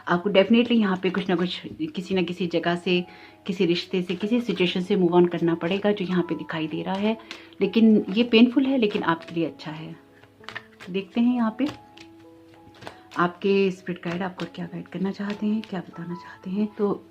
आपको डेफिनेटली यहाँ पे कुछ ना कुछ, किसी न किसी जगह से, किसी रिश्ते से, किसी सिचुएशन से मूव ऑन करना पड़ेगा जो यहाँ पे दिखाई दे रहा है। लेकिन ये पेनफुल है, लेकिन आपके लिए अच्छा है। देखते हैं यहाँ पे आपके स्पिरिट गाइड आपको क्या गाइड करना चाहते हैं, क्या बताना चाहते हैं। तो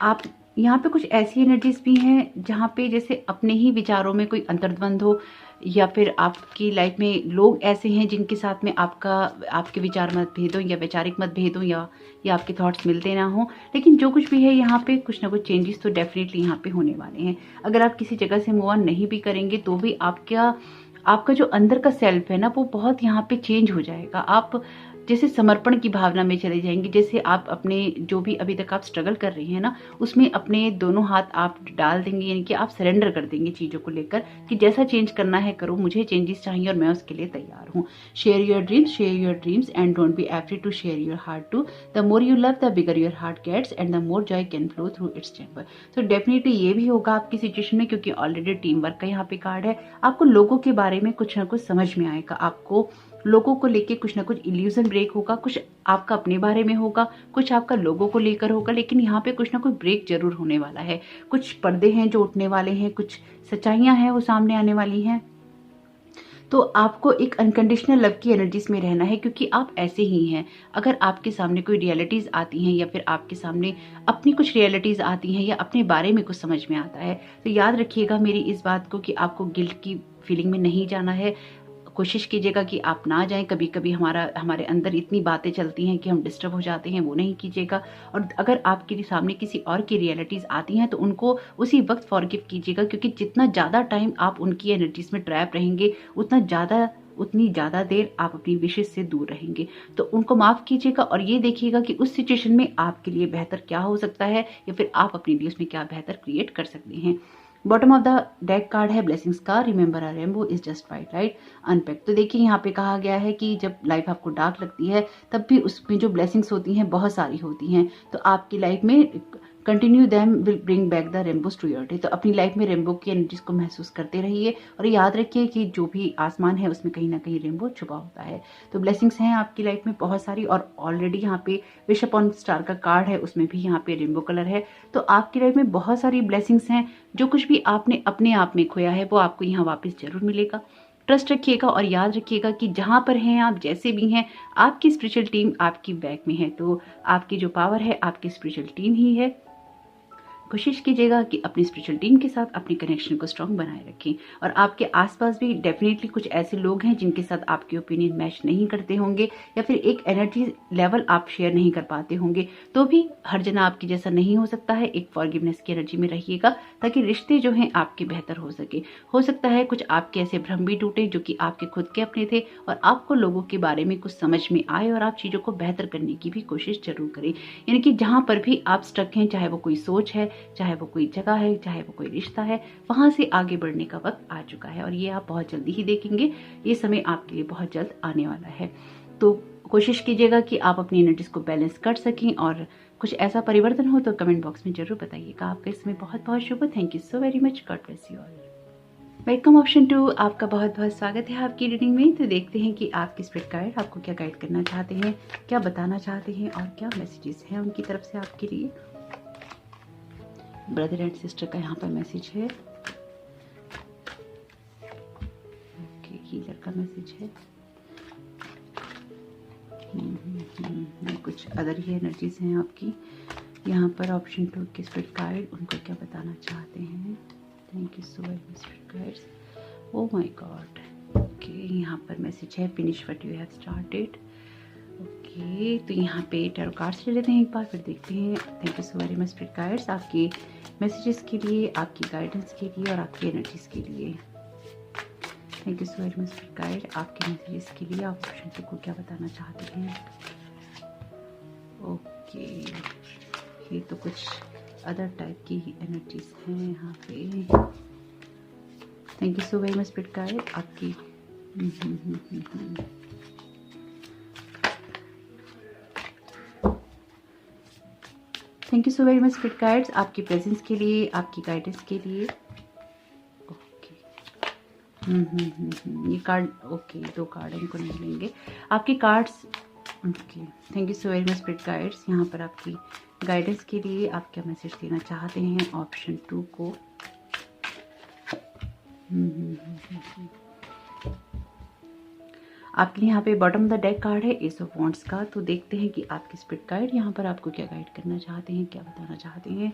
आप यहाँ पे कुछ ऐसी एनर्जीज भी हैं जहाँ पे जैसे अपने ही विचारों में कोई अंतर्द्वंद हो, या फिर आपकी लाइफ में लोग ऐसे हैं जिनके साथ में आपके विचार मतभेद हो या वैचारिक मतभेद हो या आपके थॉट्स मिलते ना हो, लेकिन जो कुछ भी है यहाँ पे कुछ ना कुछ चेंजेस तो डेफिनेटली यहाँ पे होने वाले हैं। अगर आप किसी जगह से मूव ऑन नहीं भी करेंगे तो भी आपका जो अंदर का सेल्फ है ना, वो बहुत यहाँ पे चेंज हो जाएगा। आप जैसे समर्पण की भावना में चले जाएंगे, जैसे आप अपने जो भी अभी तक आप स्ट्रगल कर रहे हैं ना, उसमें अपने दोनों हाथ आप डाल देंगे, यानी कि आप सरेंडर कर देंगे चीज़ों को लेकर कि जैसा चेंज करना है करो, मुझे चेंजेस चाहिए और मैं उसके लिए तैयार हूँ। Share your dreams and don't be afraid to share your heart too. The more you love the bigger your heart gets and the more joy can flow through its chamber. तो definitely ये भी होगा आपकी situation में, क्योंकि already team work का यहाँ पे कार्ड है। आपको लोगों के बारे में कुछ ना कुछ समझ में आएगा, आपको लोगों को लेके कुछ ना कुछ इल्यूजन ब्रेक होगा, कुछ आपका अपने बारे में होगा, कुछ आपका लोगों को लेकर होगा, लेकिन यहाँ पे कुछ ना कुछ ब्रेक जरूर होने वाला है। कुछ पर्दे हैं जो उठने वाले हैं, कुछ सच्चाइयां हैं वो सामने आने वाली हैं। तो आपको एक अनकंडीशनल लव की एनर्जीज में रहना है, क्योंकि आप ऐसे ही हैं। अगर आपके सामने कोई रियलिटीज आती हैं या फिर आपके सामने अपनी कुछ रियलिटीज आती हैं या अपने बारे में कुछ समझ में आता है, तो याद रखिएगा मेरी इस बात को कि आपको गिल्ट की फीलिंग में नहीं जाना है। कोशिश कीजिएगा कि आप ना जाएं। कभी कभी हमारे अंदर इतनी बातें चलती हैं कि हम डिस्टर्ब हो जाते हैं, वो नहीं कीजिएगा। और अगर आपके सामने किसी और की रियलिटीज आती हैं तो उनको उसी वक्त फॉरगिव कीजिएगा, क्योंकि जितना ज़्यादा टाइम आप उनकी एनर्जीज में ट्रैप रहेंगे उतनी ज़्यादा देर आप अपनी विशेष से दूर रहेंगे। तो उनको माफ़ कीजिएगा और ये देखिएगा कि उस सिचुएशन में आपके लिए बेहतर क्या हो सकता है या फिर आप अपने लिए उसमें क्या बेहतर क्रिएट कर सकते हैं। Bottom of the deck card है ब्लेसिंग्स का। Remember a rainbow is just white light unpack. तो देखिए यहाँ पे कहा गया है कि जब लाइफ आपको डार्क लगती है तब भी उसमें जो ब्लेसिंग्स होती हैं बहुत सारी होती हैं। तो आपकी लाइफ में continue them will bring back the rainbows to your day. तो अपनी लाइफ में रेनबो की एनर्जीज को महसूस करते रहिए और याद रखिए कि जो भी आसमान है उसमें कहीं ना कहीं रेनबो छुपा होता है। तो ब्लेसिंग्स हैं आपकी लाइफ में बहुत सारी, और ऑलरेडी यहाँ पे विश अपॉन स्टार का कार्ड है, उसमें भी यहाँ पे रेनबो कलर है। तो आपकी लाइफ में बहुत सारी ब्लेसिंग्स हैं। जो कुछ भी आपने अपने आप में खोया है वो आपको यहाँ वापस जरूर मिलेगा। ट्रस्ट रखिएगा और याद रखिएगा कि जहाँ पर हैं आप, जैसे भी हैं, आपकी स्पिरिचुअल टीम आपकी बैक में है। तो आपकी जो पावर है आपकी स्पिरिचुअल टीम ही है। कोशिश कीजिएगा कि अपनी स्पिरिचुअल टीम के साथ अपनी कनेक्शन को स्ट्रांग बनाए रखें। और आपके आसपास भी डेफिनेटली कुछ ऐसे लोग हैं जिनके साथ आपके ओपिनियन मैच नहीं करते होंगे या फिर एक एनर्जी लेवल आप शेयर नहीं कर पाते होंगे। तो भी हर जना आपकी जैसा नहीं हो सकता है। एक फॉरगिवनेस की एनर्जी में रहिएगा ताकि रिश्ते जो हैं आपके बेहतर हो सके। हो सकता है कुछ आपके ऐसे भ्रम भी टूटे जो कि आपके खुद के अपने थे और आपको लोगों के बारे में कुछ समझ में आए और आप चीज़ों को बेहतर करने की भी कोशिश जरूर करें। यानी कि जहाँ पर भी आप स्टक हैं, चाहे वो कोई सोच है, चाहे वो कोई जगह है, चाहे वो कोई रिश्ता है, वहां से आगे बढ़ने का वक्त आ चुका है और ये आप बहुत जल्दी ही देखेंगे। ये समय आपके लिए बहुत जल्द आने वाला है। तो कोशिश कीजिएगा कि आप अपनी एनर्जीज को बैलेंस कर सकें और कुछ ऐसा परिवर्तन हो तो कमेंट बॉक्स में जरूर बताइएगा। आपका इसमें बहुत बहुत शुभ। Thank you so very much. God bless you all. Welcome option 2, आपका बहुत बहुत स्वागत है आपकी रीडिंग में। तो देखते हैं कि आपकी स्पिरिट गाइड आपको क्या गाइड करना चाहते हैं, क्या बताना चाहते हैं और क्या मैसेजेस हैं उनकी तरफ से आपके लिए। ब्रदर एंड सिस्टर का यहाँ पर मैसेज है। ओके, हीलर का मैसेज है। कुछ अदर ही एनर्जीज हैं आपकी यहाँ पर। ऑप्शन 2 के स्पिरिट गाइड उनको क्या बताना चाहते हैं। Thank you so much spirit guides. Oh my God. Okay, यहाँ पर मैसेज है finish what you have started. Okay, तो यहाँ पे टैरो कार्ड्स ले लेते हैं एक बार, फिर देखते हैं। Thank you so very much spirit guides आपके मैसेजेस के लिए, आपकी गाइडेंस के लिए और आपकी एनर्जीज के लिए। Thank you so very much spirit guide आपके मैसेजेस के लिए। आप ऑप्शन 2 को क्या बताना चाहते हैं। ओके, ये तो कुछ अदर टाइप की एनर्जीज हैं यहाँ पे। Thank you so very much spirit guide आपकी thank you so very much spirit guides आपकी प्रेजेंस के लिए, आपकी गाइडेंस के लिए। ओके, ये कार्ड, ओके, 2 कार्ड इनको नहीं लेंगे आपके cards. Okay, thank you so very much spirit guides यहाँ पर आपकी गाइडेंस के लिए। आप क्या मैसेज देना चाहते हैं ऑप्शन 2 को। आपके लिए यहाँ पे बॉटम द डेक कार्ड है एस ऑफ वॉन्ड्स का। तो देखते हैं कि आपकी स्पिरिट गाइड यहाँ पर आपको क्या गाइड करना चाहते हैं, क्या बताना चाहते हैं।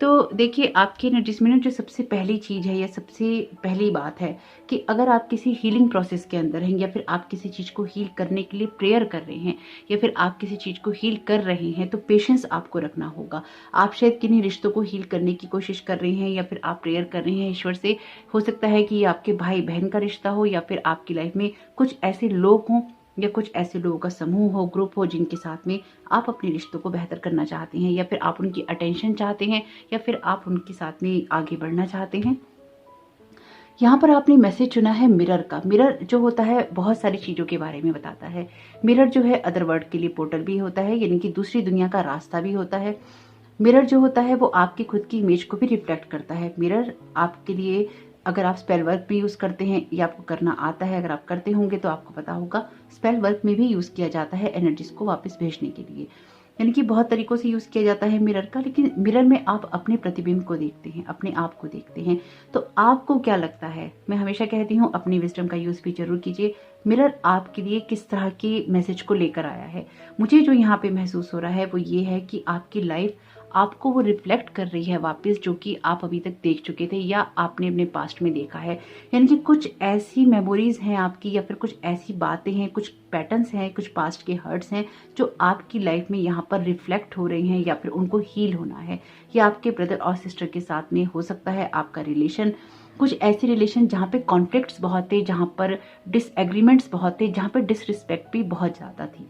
तो देखिए, आपकी एनर्जीज में ना जो सबसे पहली चीज़ है या सबसे पहली बात है कि अगर आप किसी हीलिंग प्रोसेस के अंदर हैं, या फिर आप किसी चीज़ को हील करने के लिए प्रेयर कर रहे हैं, या फिर आप किसी चीज़ को हील कर रहे हैं, तो पेशेंस आपको रखना होगा। आप शायद किन्हीं रिश्तों को हील करने की कोशिश कर रहे हैं, या फिर आप प्रेयर कर रहे हैं ईश्वर से। हो सकता है कि ये आपके भाई बहन का रिश्ता हो, या फिर आपकी लाइफ में कुछ ऐसे लोग हों या कुछ ऐसे लोगों का समूह हो, ग्रुप हो, जिनके साथ में आप अपने रिश्तों को बेहतर करना चाहते हैं, या फिर आप उनकी अटेंशन चाहते हैं, या फिर आप उनके साथ में आगे बढ़ना चाहते हैं। यहाँ पर आपने मैसेज चुना है मिरर का। मिरर जो होता है बहुत सारी चीज़ों के बारे में बताता है। मिरर जो है अदर वर्ल्ड के लिए पोर्टल भी होता है, यानी कि दूसरी दुनिया का रास्ता भी होता है। मिरर जो होता है वो आपकी खुद की इमेज को भी रिफ्लेक्ट करता है। मिरर आपके लिए, अगर आप स्पेल वर्क भी यूज़ करते हैं या आपको करना आता है, अगर आप करते होंगे तो आपको पता होगा, स्पेल वर्क में भी यूज़ किया जाता है एनर्जीज को वापस भेजने के लिए। यानी कि बहुत तरीकों से यूज़ किया जाता है मिरर का, लेकिन मिरर में आप अपने प्रतिबिंब को देखते हैं, अपने आप को देखते हैं। तो आपको क्या लगता है? मैं हमेशा कहती हूँ अपनी विजडम का यूज़ भी जरूर कीजिए। मिरर आपके लिए किस तरह के मैसेज को लेकर आया है? मुझे जो यहाँ पे महसूस हो रहा है वो ये है कि आपकी लाइफ आपको वो रिफ्लेक्ट कर रही है वापस, जो कि आप अभी तक देख चुके थे या आपने अपने पास्ट में देखा है। यानी कि कुछ ऐसी मेमोरीज हैं आपकी, या फिर कुछ ऐसी बातें हैं, कुछ पैटर्न्स हैं, कुछ पास्ट के हर्ट्स हैं जो आपकी लाइफ में यहाँ पर रिफ्लेक्ट हो रहे हैं, या फिर उनको हील होना है। या आपके ब्रदर और सिस्टर के साथ में हो सकता है आपका रिलेशन, कुछ ऐसे रिलेशन जहाँ पे कॉन्फ्लिक्ट्स बहुत थे, जहाँ पर डिसएग्रीमेंट्स बहुत थे, जहाँ पर डिसरिस्पेक्ट भी बहुत ज़्यादा थी।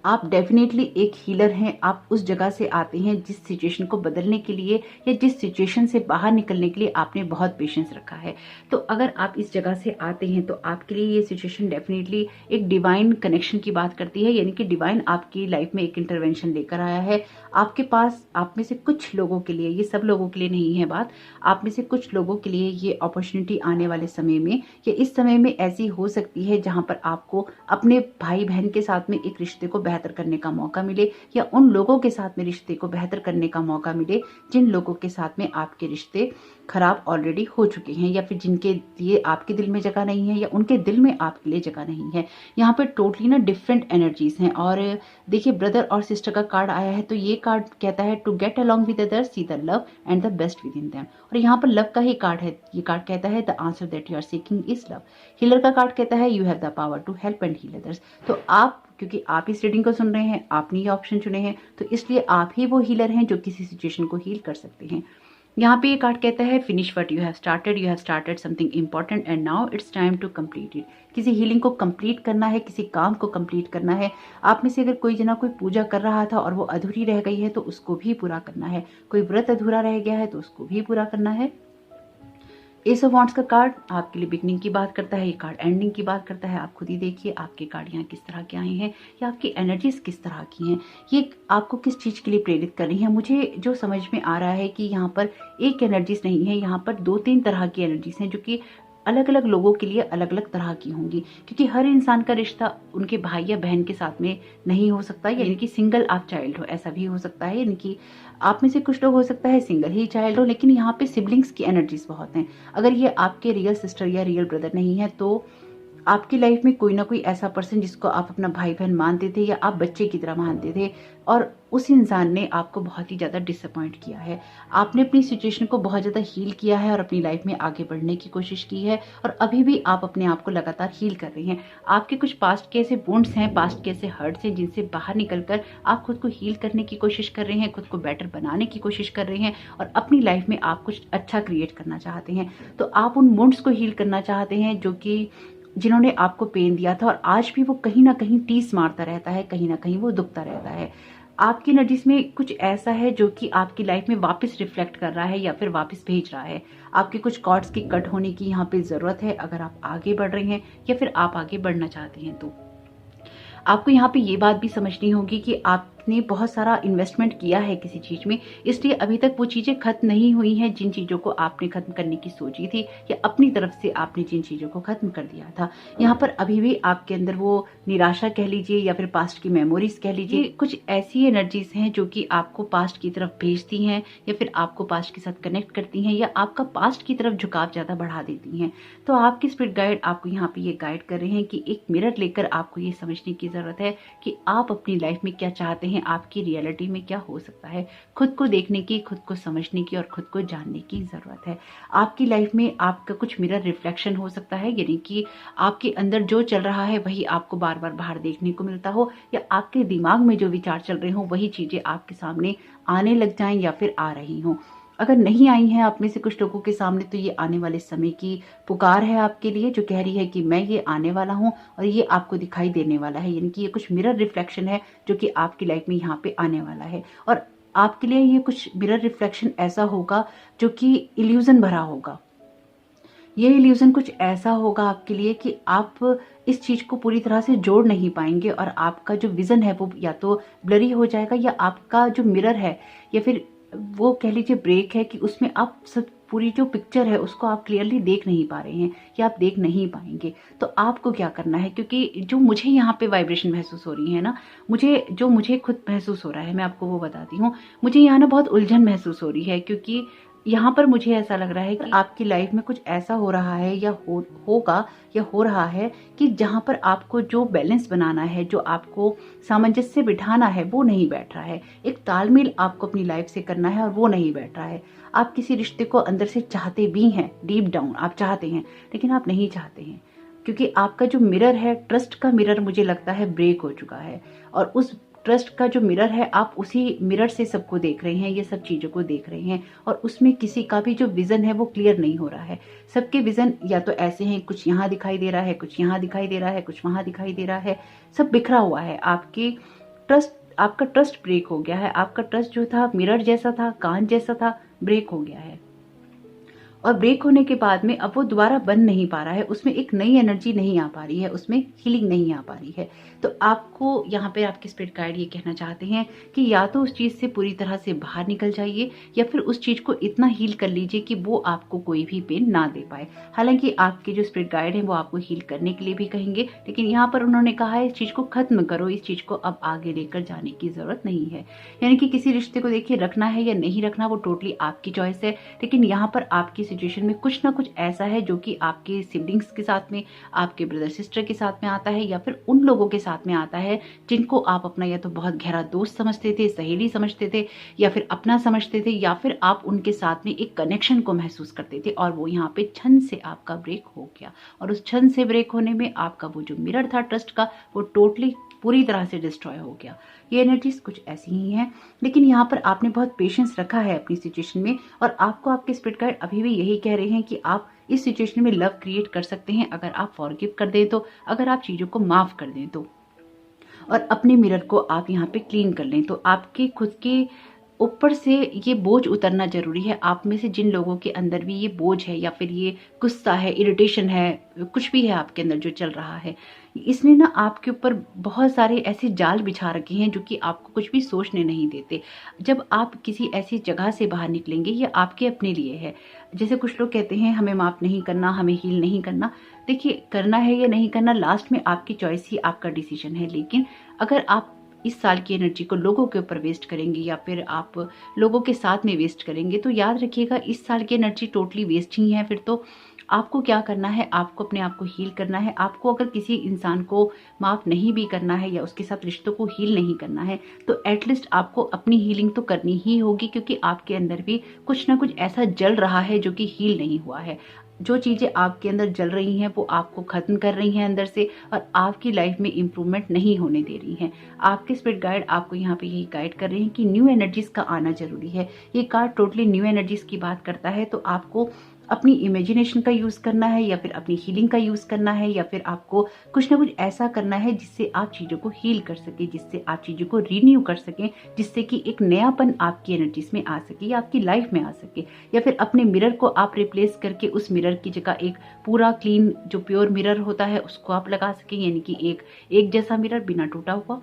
आप डेफिनेटली एक हीलर हैं। आप उस जगह से आते हैं जिस सिचुएशन को बदलने के लिए, या जिस सिचुएशन से बाहर निकलने के लिए आपने बहुत पेशेंस रखा है। तो अगर आप इस जगह से आते हैं तो आपके लिए ये सिचुएशन डेफिनेटली एक डिवाइन कनेक्शन की बात करती है, यानी कि डिवाइन आपकी लाइफ में एक इंटरवेंशन लेकर आया है। आपके पास, आप में से कुछ लोगों के लिए, ये सब लोगों के लिए नहीं है बात, आप में से कुछ लोगों के लिए ये अपॉर्चुनिटी आने वाले समय में, या इस समय में ऐसी हो सकती है जहां पर आपको अपने भाई बहन के साथ में एक रिश्ते को बेहतर करने का मौका मिले, या उन लोगों के साथ में रिश्ते को बेहतर करने का मौका मिले जिन लोगों के साथ में आपके रिश्ते खराब ऑलरेडी हो चुके हैं, या फिर जिनके लिए आपके दिल में जगह नहीं है, या उनके दिल में आपके लिए जगह नहीं है। यहाँ पे टोटली ना डिफरेंट एनर्जीज हैं। और देखिए, ब्रदर और सिस्टर का कार्ड आया है, तो ये कार्ड कहता है to get along with others, see the love and the best within them. और यहाँ पर लव का ही कार्ड है। ये कार्ड कहता है the answer that you are seeking is love. Healer का कार्ड कहता है you have the power to help and heal others. तो आप, क्योंकि आप इस रीडिंग को सुन रहे हैं, आपने ये ऑप्शन चुने हैं, तो इसलिए आप ही वो हीलर हैं जो किसी सिचुएशन को हील कर सकते हैं। यहाँ पे ये कार्ड कहता है finish what you have started something important and now it's time to complete it. किसी हीलिंग को कंप्लीट करना है, किसी काम को कंप्लीट करना है। आप में से अगर कोई जना कोई पूजा कर रहा था और वो अधूरी रह गई है तो उसको भी पूरा करना है। कोई व्रत अधूरा रह गया है तो उसको भी पूरा करना है। एस ऑफ वांड्स का कार्ड आपके लिए बिगनिंग की बात करता है, ये कार्ड एंडिंग की बात करता है। आप खुद ही देखिए आपके कार्ड यहाँ किस तरह के आए हैं, या आपकी एनर्जीज किस तरह की हैं, ये आपको किस चीज़ के लिए प्रेरित कर रही है। मुझे जो समझ में आ रहा है कि यहाँ पर एक एनर्जीज नहीं है, यहाँ पर 2-3 तरह की एनर्जीज हैं, जो कि अलग अलग लोगों के लिए अलग अलग तरह की होंगी। क्योंकि हर इंसान का रिश्ता उनके भाई या बहन के साथ में नहीं हो सकता, यानी कि सिंगल आप चाइल्ड हो, ऐसा भी हो सकता है। यानी कि आप में से कुछ लोग हो सकता है सिंगल ही चाइल्ड हो, लेकिन यहाँ पे सिबलिंग्स की एनर्जीज बहुत हैं। अगर ये आपके रियल सिस्टर या रियल ब्रदर नहीं है, तो आपकी लाइफ में कोई ना कोई ऐसा पर्सन जिसको आप अपना भाई बहन मानते थे, या आप बच्चे की तरह मानते थे, और उस इंसान ने आपको बहुत ही ज़्यादा डिसअपॉइंट किया है। आपने अपनी सिचुएशन को बहुत ज़्यादा हील किया है और अपनी लाइफ में आगे बढ़ने की कोशिश की है, और अभी भी आप अपने आप को लगातार हील कर रहे हैं। आपके कुछ पास्ट के ऐसे वुंड्स हैं, पास्ट के ऐसे हर्ट्स हैं, जिनसे बाहर निकलकर आप खुद को हील करने की कोशिश कर रहे हैं, खुद को बेटर बनाने की कोशिश कर रहे हैं, और अपनी लाइफ में आप कुछ अच्छा क्रिएट करना चाहते हैं। तो आप उन वुंड्स को हील करना चाहते हैं जो कि जिन्होंने आपको पेन दिया था, और आज भी वो कहीं ना कहीं टीस मारता रहता है, कहीं ना कहीं वो दुखता रहता है। आपकी एनर्जीज में कुछ ऐसा है जो कि आपकी लाइफ में वापस रिफ्लेक्ट कर रहा है, या फिर वापस भेज रहा है। आपके कुछ कॉर्ड्स की कट होने की यहाँ पे जरूरत है, अगर आप आगे बढ़ रहे हैं या फिर आप आगे बढ़ना चाहते हैं। तो आपको यहाँ पे ये बात भी समझनी होगी कि आपने बहुत सारा इन्वेस्टमेंट किया है किसी चीज में, इसलिए अभी तक वो चीजें खत्म नहीं हुई हैं जिन चीजों को आपने खत्म करने की सोची थी, या अपनी तरफ से आपने जिन चीजों को खत्म कर दिया था। यहाँ पर अभी भी आपके अंदर वो निराशा कह लीजिए, या फिर पास्ट की मेमोरीज कह लीजिए, कुछ ऐसी एनर्जीज हैं जो कि आपको पास्ट की तरफ भेजती हैं, या फिर आपको पास्ट के साथ कनेक्ट करती हैं, या आपका पास्ट की तरफ झुकाव ज्यादा बढ़ा देती हैं। तो आपकी स्पिरिट गाइड आपको यहाँ पे ये गाइड कर रहे हैं कि एक मिरर लेकर आपको ये समझने की जरूरत है कि आप अपनी लाइफ में क्या चाहते हैं, हैं आपकी रियलिटी में क्या हो सकता है। खुद को देखने की, खुद को समझने की और खुद को जानने की ज़रूरत है। आपकी लाइफ में आपका कुछ मिरर रिफ्लेक्शन हो सकता है, यानी कि आपके अंदर जो चल रहा है वही आपको बार बार बाहर देखने को मिलता हो, या आपके दिमाग में जो विचार चल रहे हो वही चीज़ें आपके सामने आने लग जाएं या फिर आ रही हों। अगर नहीं आई हैं आप में से कुछ लोगों के सामने, तो ये आने वाले समय की पुकार है आपके लिए, जो कह रही है कि मैं ये आने वाला हूँ और ये आपको दिखाई देने वाला है। यानी कि ये कुछ मिरर रिफ्लेक्शन है जो कि आपकी लाइफ में यहाँ पे आने वाला है। और आपके लिए ये कुछ मिरर रिफ्लेक्शन ऐसा होगा जो कि इल्यूजन भरा होगा। ये इल्यूजन कुछ ऐसा होगा आपके लिए कि आप इस चीज को पूरी तरह से जोड़ नहीं पाएंगे, और आपका जो विजन है वो या तो ब्लरी हो जाएगा, या आपका जो मिरर है या फिर वो कह लीजिए ब्रेक है कि उसमें आप सब पूरी जो पिक्चर है उसको आप क्लियरली देख नहीं पा रहे हैं या आप देख नहीं पाएंगे। तो आपको क्या करना है, क्योंकि जो मुझे यहाँ पे वाइब्रेशन महसूस हो रही है ना, मुझे खुद महसूस हो रहा है, मैं आपको वो बताती हूँ। मुझे यहाँ ना बहुत उलझन महसूस हो रही है, क्योंकि यहाँ पर मुझे ऐसा लग रहा है कि आपकी लाइफ में कुछ ऐसा हो रहा है या होगा या हो रहा है कि जहाँ पर आपको जो बैलेंस बनाना है, जो आपको सामंजस्य बिठाना है, वो नहीं बैठ रहा है। एक तालमेल आपको अपनी लाइफ से करना है और वो नहीं बैठ रहा है। आप किसी रिश्ते को अंदर से चाहते भी हैं, डीप डाउन आप चाहते हैं, लेकिन आप नहीं चाहते हैं, क्योंकि आपका जो मिरर है, ट्रस्ट का मिरर, मुझे लगता है ब्रेक हो चुका है। और उस ट्रस्ट का जो मिरर है, आप उसी मिरर से सबको देख रहे हैं, ये सब चीजों को देख रहे हैं, और उसमें किसी का भी जो विजन है वो क्लियर नहीं हो रहा है। सबके विजन या तो ऐसे हैं, कुछ यहाँ दिखाई दे रहा है, कुछ यहाँ दिखाई दे रहा है, कुछ वहां दिखाई दे रहा है, सब बिखरा हुआ है। आपका ट्रस्ट ब्रेक हो गया है। आपका ट्रस्ट जो था, मिरर जैसा था, कांच जैसा था, ब्रेक हो गया है। और ब्रेक होने के बाद में अब वो दोबारा बन नहीं पा रहा है, उसमें एक नई एनर्जी नहीं आ पा रही है, उसमें हीलिंग नहीं आ पा रही है। तो आपको यहाँ पे आपके स्पिरिट गाइड ये कहना चाहते हैं कि या तो उस चीज से पूरी तरह से बाहर निकल जाइए, या फिर उस चीज को इतना हील कर लीजिए कि वो आपको कोई भी पेन ना दे पाए। हालांकि आपके जो स्पिरिट गाइड है वो आपको हील करने के लिए भी कहेंगे, लेकिन यहाँ पर उन्होंने कहा है इस चीज को खत्म करो, इस चीज को अब आगे लेकर जाने की जरूरत नहीं है। यानी कि किसी रिश्ते को देखिए, रखना है या नहीं रखना वो टोटली आपकी चॉइस है, लेकिन यहाँ पर आपकी सिचुएशन में कुछ ना कुछ ऐसा है जो कि आपके सिबलिंग्स के साथ में, आपके ब्रदर सिस्टर के साथ में आता है, या फिर उन लोगों के साथ में आता है जिनको आप अपना या तो बहुत गहरा दोस्त समझते थे, सहेली समझते थे, या फिर अपना समझते थे, या फिर आप उनके साथ में एक कनेक्शन को महसूस करते थे, और वो यहाँ पे क्षण से आपका ब्रेक हो गया। और उस क्षण से ब्रेक होने में आपका वो जो मिरर था ट्रस्ट का, वो टोटली पूरी तरह से डिस्ट्रॉय हो गया। ये एनर्जीज कुछ ऐसी ही हैं, लेकिन यहाँ पर आपने बहुत पेशेंस रखा है अपनी सिचुएशन में, और आपको आपके स्पिरिट गाइड अभी भी यही कह रहे हैं कि आप इस सिचुएशन में लव क्रिएट कर सकते हैं, अगर आप फॉरगिव कर दें तो, अगर आप चीजों को माफ कर दें तो, और अपने मिरर को आप यहाँ पे क्लीन कर लें। तो आपके खुद के ऊपर से ये बोझ उतरना जरूरी है। आप में से जिन लोगों के अंदर भी ये बोझ है, या फिर ये गुस्सा है, इरिटेशन है, कुछ भी है आपके अंदर जो चल रहा है, इसने ना आपके ऊपर बहुत सारे ऐसे जाल बिछा रखे हैं जो कि आपको कुछ भी सोचने नहीं देते। जब आप किसी ऐसी जगह से बाहर निकलेंगे, ये आपके अपने लिए है। जैसे कुछ लोग कहते हैं हमें माफ नहीं करना, हमें हील नहीं करना। देखिए, करना है या नहीं करना लास्ट में आपकी चॉइस ही, आपका डिसीजन है। लेकिन अगर आप इस साल की एनर्जी को लोगों के ऊपर वेस्ट करेंगे, या फिर आप लोगों के साथ में वेस्ट करेंगे, तो याद रखिएगा इस साल की एनर्जी टोटली वेस्ट ही है। फिर तो आपको क्या करना है, आपको अपने आप को हील करना है। आपको अगर किसी इंसान को माफ नहीं भी करना है, या उसके साथ रिश्तों को हील नहीं करना है, तो एटलीस्ट आपको अपनी हीलिंग तो करनी ही होगी, क्योंकि आपके अंदर भी कुछ ना कुछ ऐसा जल रहा है जो कि हील नहीं हुआ है। जो चीजें आपके अंदर जल रही हैं वो आपको खत्म कर रही हैं अंदर से, और आपकी लाइफ में इंप्रूवमेंट नहीं होने दे रही हैं। आपके स्पिरिट गाइड आपको यहाँ पे यही गाइड कर रहे हैं कि न्यू एनर्जीज का आना जरूरी है। ये कार्ड टोटली न्यू एनर्जीज की बात करता है। तो आपको अपनी इमेजिनेशन का यूज करना है, या फिर अपनी हीलिंग का यूज करना है, या फिर आपको कुछ ना कुछ ऐसा करना है जिससे आप चीजों को हील कर सके, जिससे आप चीजों को रिन्यू कर सकें, जिससे कि एक नयापन आपकी एनर्जीज में आ सके या आपकी लाइफ में आ सके। या फिर अपने मिरर को आप रिप्लेस करके उस मिरर की जगह एक पूरा क्लीन जो प्योर मिरर होता है उसको आप लगा सकें, यानी कि एक जैसा मिरर बिना टूटा हुआ,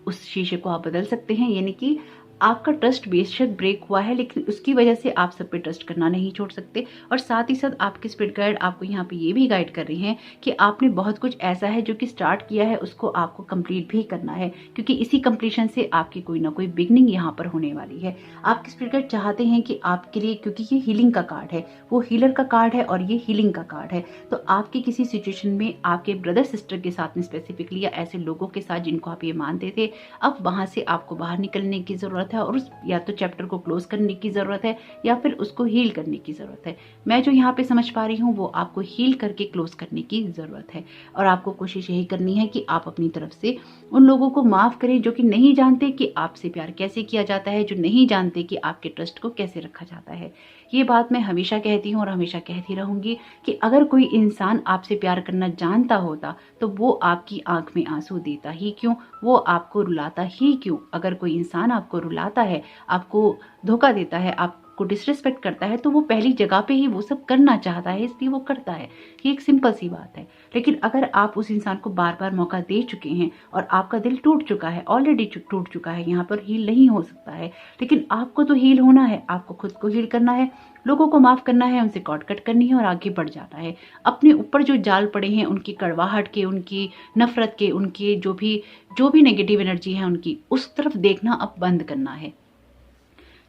उस शीशे को आप बदल सकते हैं। यानी कि आपका ट्रस्ट बेशक ब्रेक हुआ है, लेकिन उसकी वजह से आप सब पे ट्रस्ट करना नहीं छोड़ सकते। और साथ ही साथ आपके स्पिरिट गाइड आपको यहाँ पे ये भी गाइड कर रही हैं कि आपने बहुत कुछ ऐसा है जो कि स्टार्ट किया है, उसको आपको कंप्लीट भी करना है, क्योंकि इसी कंप्लीशन से आपकी कोई ना कोई बिगनिंग यहाँ पर होने वाली है। आपके स्पिरिट गाइड चाहते हैं कि आपके लिए, क्योंकि ये हीलिंग का कार्ड है, वो हीलर का कार्ड है और ये हीलिंग का कार्ड है, तो आपकी किसी सिचुएशन में आपके ब्रदर सिस्टर के साथ में स्पेसिफिकली, या ऐसे लोगों के साथ जिनको आप ये मानते थे, अब वहां से आपको बाहर निकलने की जरूरत है और उस या तो चैप्टर को क्लोज करने की जरूरत है या फिर उसको हील करने की जरूरत है। मैं जो यहाँ पे समझ पा रही हूँ वो आपको हील करके क्लोज करने की जरूरत है, और आपको कोशिश यही करनी है कि आप अपनी तरफ से उन लोगों को माफ करें जो कि नहीं जानते कि आपसे प्यार कैसे किया जाता है, जो नहीं जानते कि आपके ट्रस्ट को कैसे रखा जाता है। ये बात मैं हमेशा कहती हूँ और हमेशा कहती रहूंगी कि अगर कोई इंसान आपसे प्यार करना जानता होता तो वो आपकी आंख में आंसू देता ही क्यों, वो आपको रुलाता ही क्यों। अगर कोई इंसान आपको रुलाता है, आपको धोखा देता है, आपको डिसरिस्पेक्ट करता है, तो वो पहली जगह पे ही वो सब करना चाहता है, इसलिए वो करता है। ये एक सिंपल सी बात है। लेकिन अगर आप उस इंसान को बार बार मौका दे चुके हैं और आपका दिल टूट चुका है, ऑलरेडी टूट चुका है, यहाँ पर हील नहीं हो सकता है, लेकिन आपको तो हील होना है, आपको खुद को हील करना है, लोगों को माफ करना है, उनसे कॉर्ड कट करनी है और आगे बढ़ जाना है। अपने ऊपर जो जाल पड़े हैं, उनकी कड़वाहट के, उनकी नफरत के, उनके जो भी नेगेटिव एनर्जी है उनकी, उस तरफ देखना अब बंद करना है।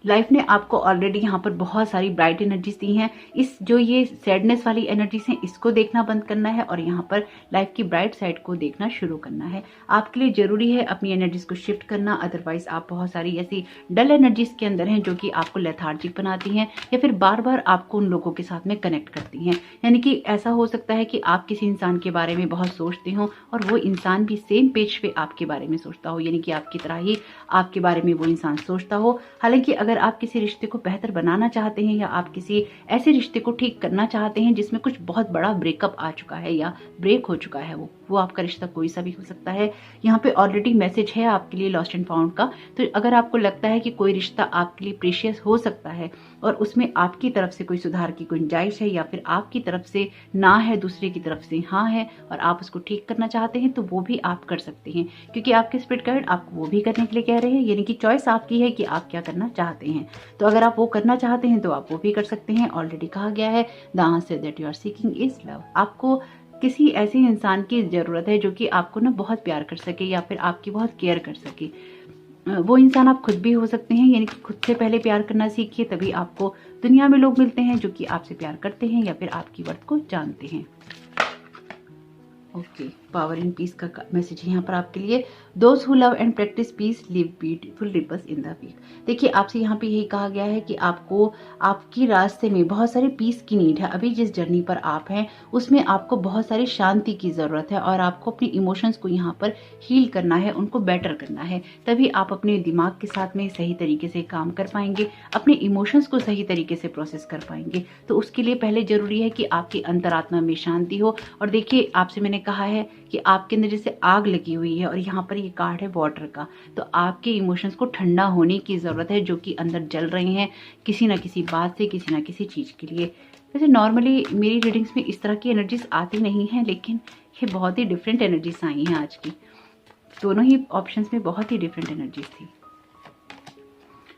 लाइफ ने आपको ऑलरेडी यहाँ पर बहुत सारी ब्राइट एनर्जीज दी हैं। इस जो ये सैडनेस वाली एनर्जीज हैं, इसको देखना बंद करना है और यहाँ पर लाइफ की ब्राइट साइड को देखना शुरू करना है। आपके लिए जरूरी है अपनी एनर्जीज को शिफ्ट करना, अदरवाइज आप बहुत सारी ऐसी डल एनर्जीज के अंदर हैं जो कि आपको लेथार्जिक बनाती हैं या फिर बार बार आपको उन लोगों के साथ में कनेक्ट करती हैं। यानी कि ऐसा हो सकता है कि आप किसी इंसान के बारे में बहुत सोचते हो और वो इंसान भी सेम पेज पे आपके बारे में सोचता हो, यानी कि आपकी तरह ही आपके बारे में वो इंसान सोचता हो। हालांकि अगर आप किसी रिश्ते को बेहतर बनाना चाहते हैं या आप किसी ऐसे रिश्ते को ठीक करना चाहते हैं जिसमें कुछ बहुत बड़ा ब्रेकअप आ चुका है या ब्रेक हो चुका है, वो आपका रिश्ता कोई सा भी हो सकता है। यहाँ पे ऑलरेडी मैसेज है आपके लिए लॉस्ट एंड फाउंड का। तो अगर आपको लगता है कि कोई रिश्ता आपके लिए प्रीशियस हो सकता है और उसमें आपकी तरफ से कोई सुधार की गुंजाइश है, या फिर आपकी तरफ से ना है, दूसरे की तरफ से हाँ है, और आप उसको ठीक करना चाहते हैं, तो वो भी आप कर सकते हैं, क्योंकि आपके स्पिरिट गाइड आपको वो भी करने के लिए कह रहे हैं। यानी कि चॉइस आपकी है कि आप क्या करना चाहते हैं। तो अगर आप वो करना चाहते हैं तो आप वो भी कर सकते हैं। ऑलरेडी कहा गया है the answer that you are seeking is love. आपको किसी ऐसे इंसान की जरूरत है जो कि आपको ना बहुत प्यार कर सके या फिर आपकी बहुत केयर कर सके। वो इंसान आप खुद भी हो सकते हैं, यानी कि खुद से पहले प्यार करना सीखिए, तभी आपको दुनिया में लोग मिलते हैं जो कि आपसे प्यार करते हैं या फिर आपकी वर्थ को जानते हैं। ओके, पावर एंड पीस का मैसेज है यहाँ पर आपके लिए। Those who love and practice peace live beautiful reapers in the week. देखिए, आपसे यहाँ पे यही कहा गया है कि आपको आपकी रास्ते में बहुत सारे पीस की नीड है। अभी जिस जर्नी पर आप हैं उसमें आपको बहुत सारी शांति की ज़रूरत है और आपको अपनी इमोशंस को यहाँ पर हील करना है, उनको बेटर करना है। तभी आप अपने दिमाग के साथ में सही तरीके से काम कर पाएंगे, अपने इमोशंस को सही तरीके से प्रोसेस कर पाएंगे। तो उसके लिए पहले जरूरी है कि आपकी अंतरात्मा में शांति हो। और देखिए, आपसे मैंने कहा है कि आपके अंदर जैसे आग लगी हुई है और यहाँ पर ये कार्ड है वाटर का, तो आपके इमोशंस को ठंडा होने की ज़रूरत है जो कि अंदर जल रहे हैं किसी ना किसी बात से, किसी ना किसी चीज़ के लिए। वैसे नॉर्मली मेरी रीडिंग्स में इस तरह की एनर्जीज आती नहीं हैं, लेकिन ये बहुत ही डिफरेंट एनर्जीज आई हैं आज की। दोनों ही ऑप्शंस में बहुत ही डिफरेंट एनर्जीज थी।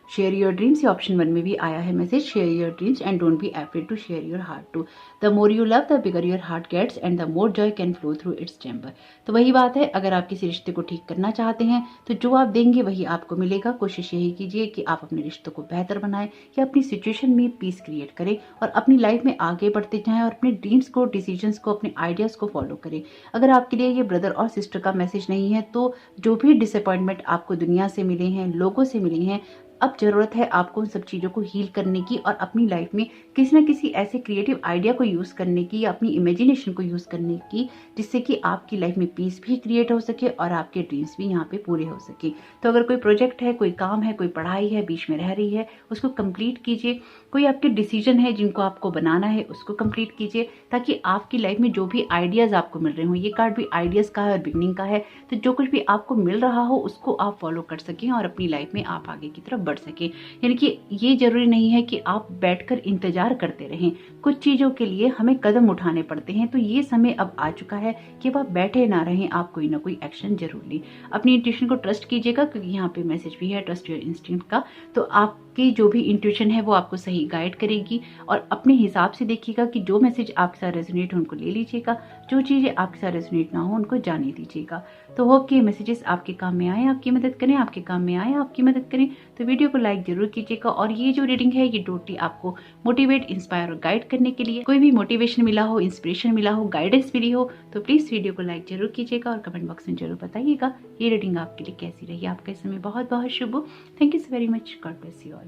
शेयर योर ड्रीम्स, ये ऑप्शन 1 में भी आया है message. Share your dreams and don't be afraid to share your heart too. The more you love the bigger your heart gets and the more joy can flow through its chamber. तो वही बात है, अगर आप किसी रिश्ते को ठीक करना चाहते हैं तो जो आप देंगे वही आपको मिलेगा। कोशिश यही कीजिए कि आप अपने रिश्तों को बेहतर बनाएं या अपनी सिचुएशन में पीस क्रिएट करें और अपनी लाइफ में आगे बढ़ते जाएं और अपने ड्रीम्स को, डिसीजंस को, अपने आइडियाज़ को फॉलो करें। अगर आपके लिए ये ब्रदर और सिस्टर का मैसेज नहीं है तो जो भी डिसअपॉइंटमेंट आपको दुनिया से मिले हैं, लोगों से मिले हैं, अब जरूरत है आपको उन सब चीज़ों को हील करने की और अपनी लाइफ में किसी न किसी ऐसे क्रिएटिव आइडिया को यूज़ करने की या अपनी इमेजिनेशन को यूज़ करने की, जिससे कि आपकी लाइफ में पीस भी क्रिएट हो सके और आपके ड्रीम्स भी यहाँ पे पूरे हो सके। तो अगर कोई प्रोजेक्ट है, कोई काम है, कोई पढ़ाई है बीच में रह रही है, उसको कंप्लीट कीजिए। कोई आपके डिसीजन है जिनको आपको बनाना है, उसको कंप्लीट कीजिए, ताकि आपकी लाइफ में जो भी आइडियाज़ आपको मिल रहे हों, ये कार्ड भी आइडियाज़ का है और बिगनिंग का है, तो जो कुछ भी आपको मिल रहा हो उसको आप फॉलो कर सकें और अपनी लाइफ में आप आगे की तरफ बढ़ सके। यानी कि ये जरूरी नहीं है कि आप बैठकर इंतजार करते रहें, कुछ चीज़ों के लिए हमें कदम उठाने पड़ते हैं। तो ये समय अब आ चुका है कि अब आप बैठे ना रहें, आप कोई ना कोई एक्शन जरूर लें। अपनी इंट्यूशन को ट्रस्ट कीजिएगा, क्योंकि यहाँ पे मैसेज भी है ट्रस्ट योर इंस्टिंक्ट का। तो आपकी जो भी इंट्यूशन है वो आपको सही गाइड करेगी, और अपने हिसाब से देखिएगा कि जो मैसेज आपके साथ रेजोनेट हो उनको ले लीजिएगा, जो चीज़ें आपके साथ रेजोनेट ना हो उनको जाने दीजिएगा। तो होप कि ये मैसेजेस आपके काम में आए, आपकी मदद करें, आपके काम में आए, आपकी मदद करें। तो वीडियो को लाइक जरूर कीजिएगा। और ये जो रीडिंग है ये टोटली आपको मोटिवेट, इंस्पायर और गाइड करने के लिए। कोई भी मोटिवेशन मिला हो, इंस्पिरेशन मिला हो, गाइडेंस मिली हो तो प्लीज वीडियो को लाइक जरूर कीजिएगा और कमेंट बॉक्स में जरूर बताइएगा ये रीडिंग आपके लिए कैसी रही। आपका समय बहुत बहुत शुभ हो। Thank you so very much. God bless you all.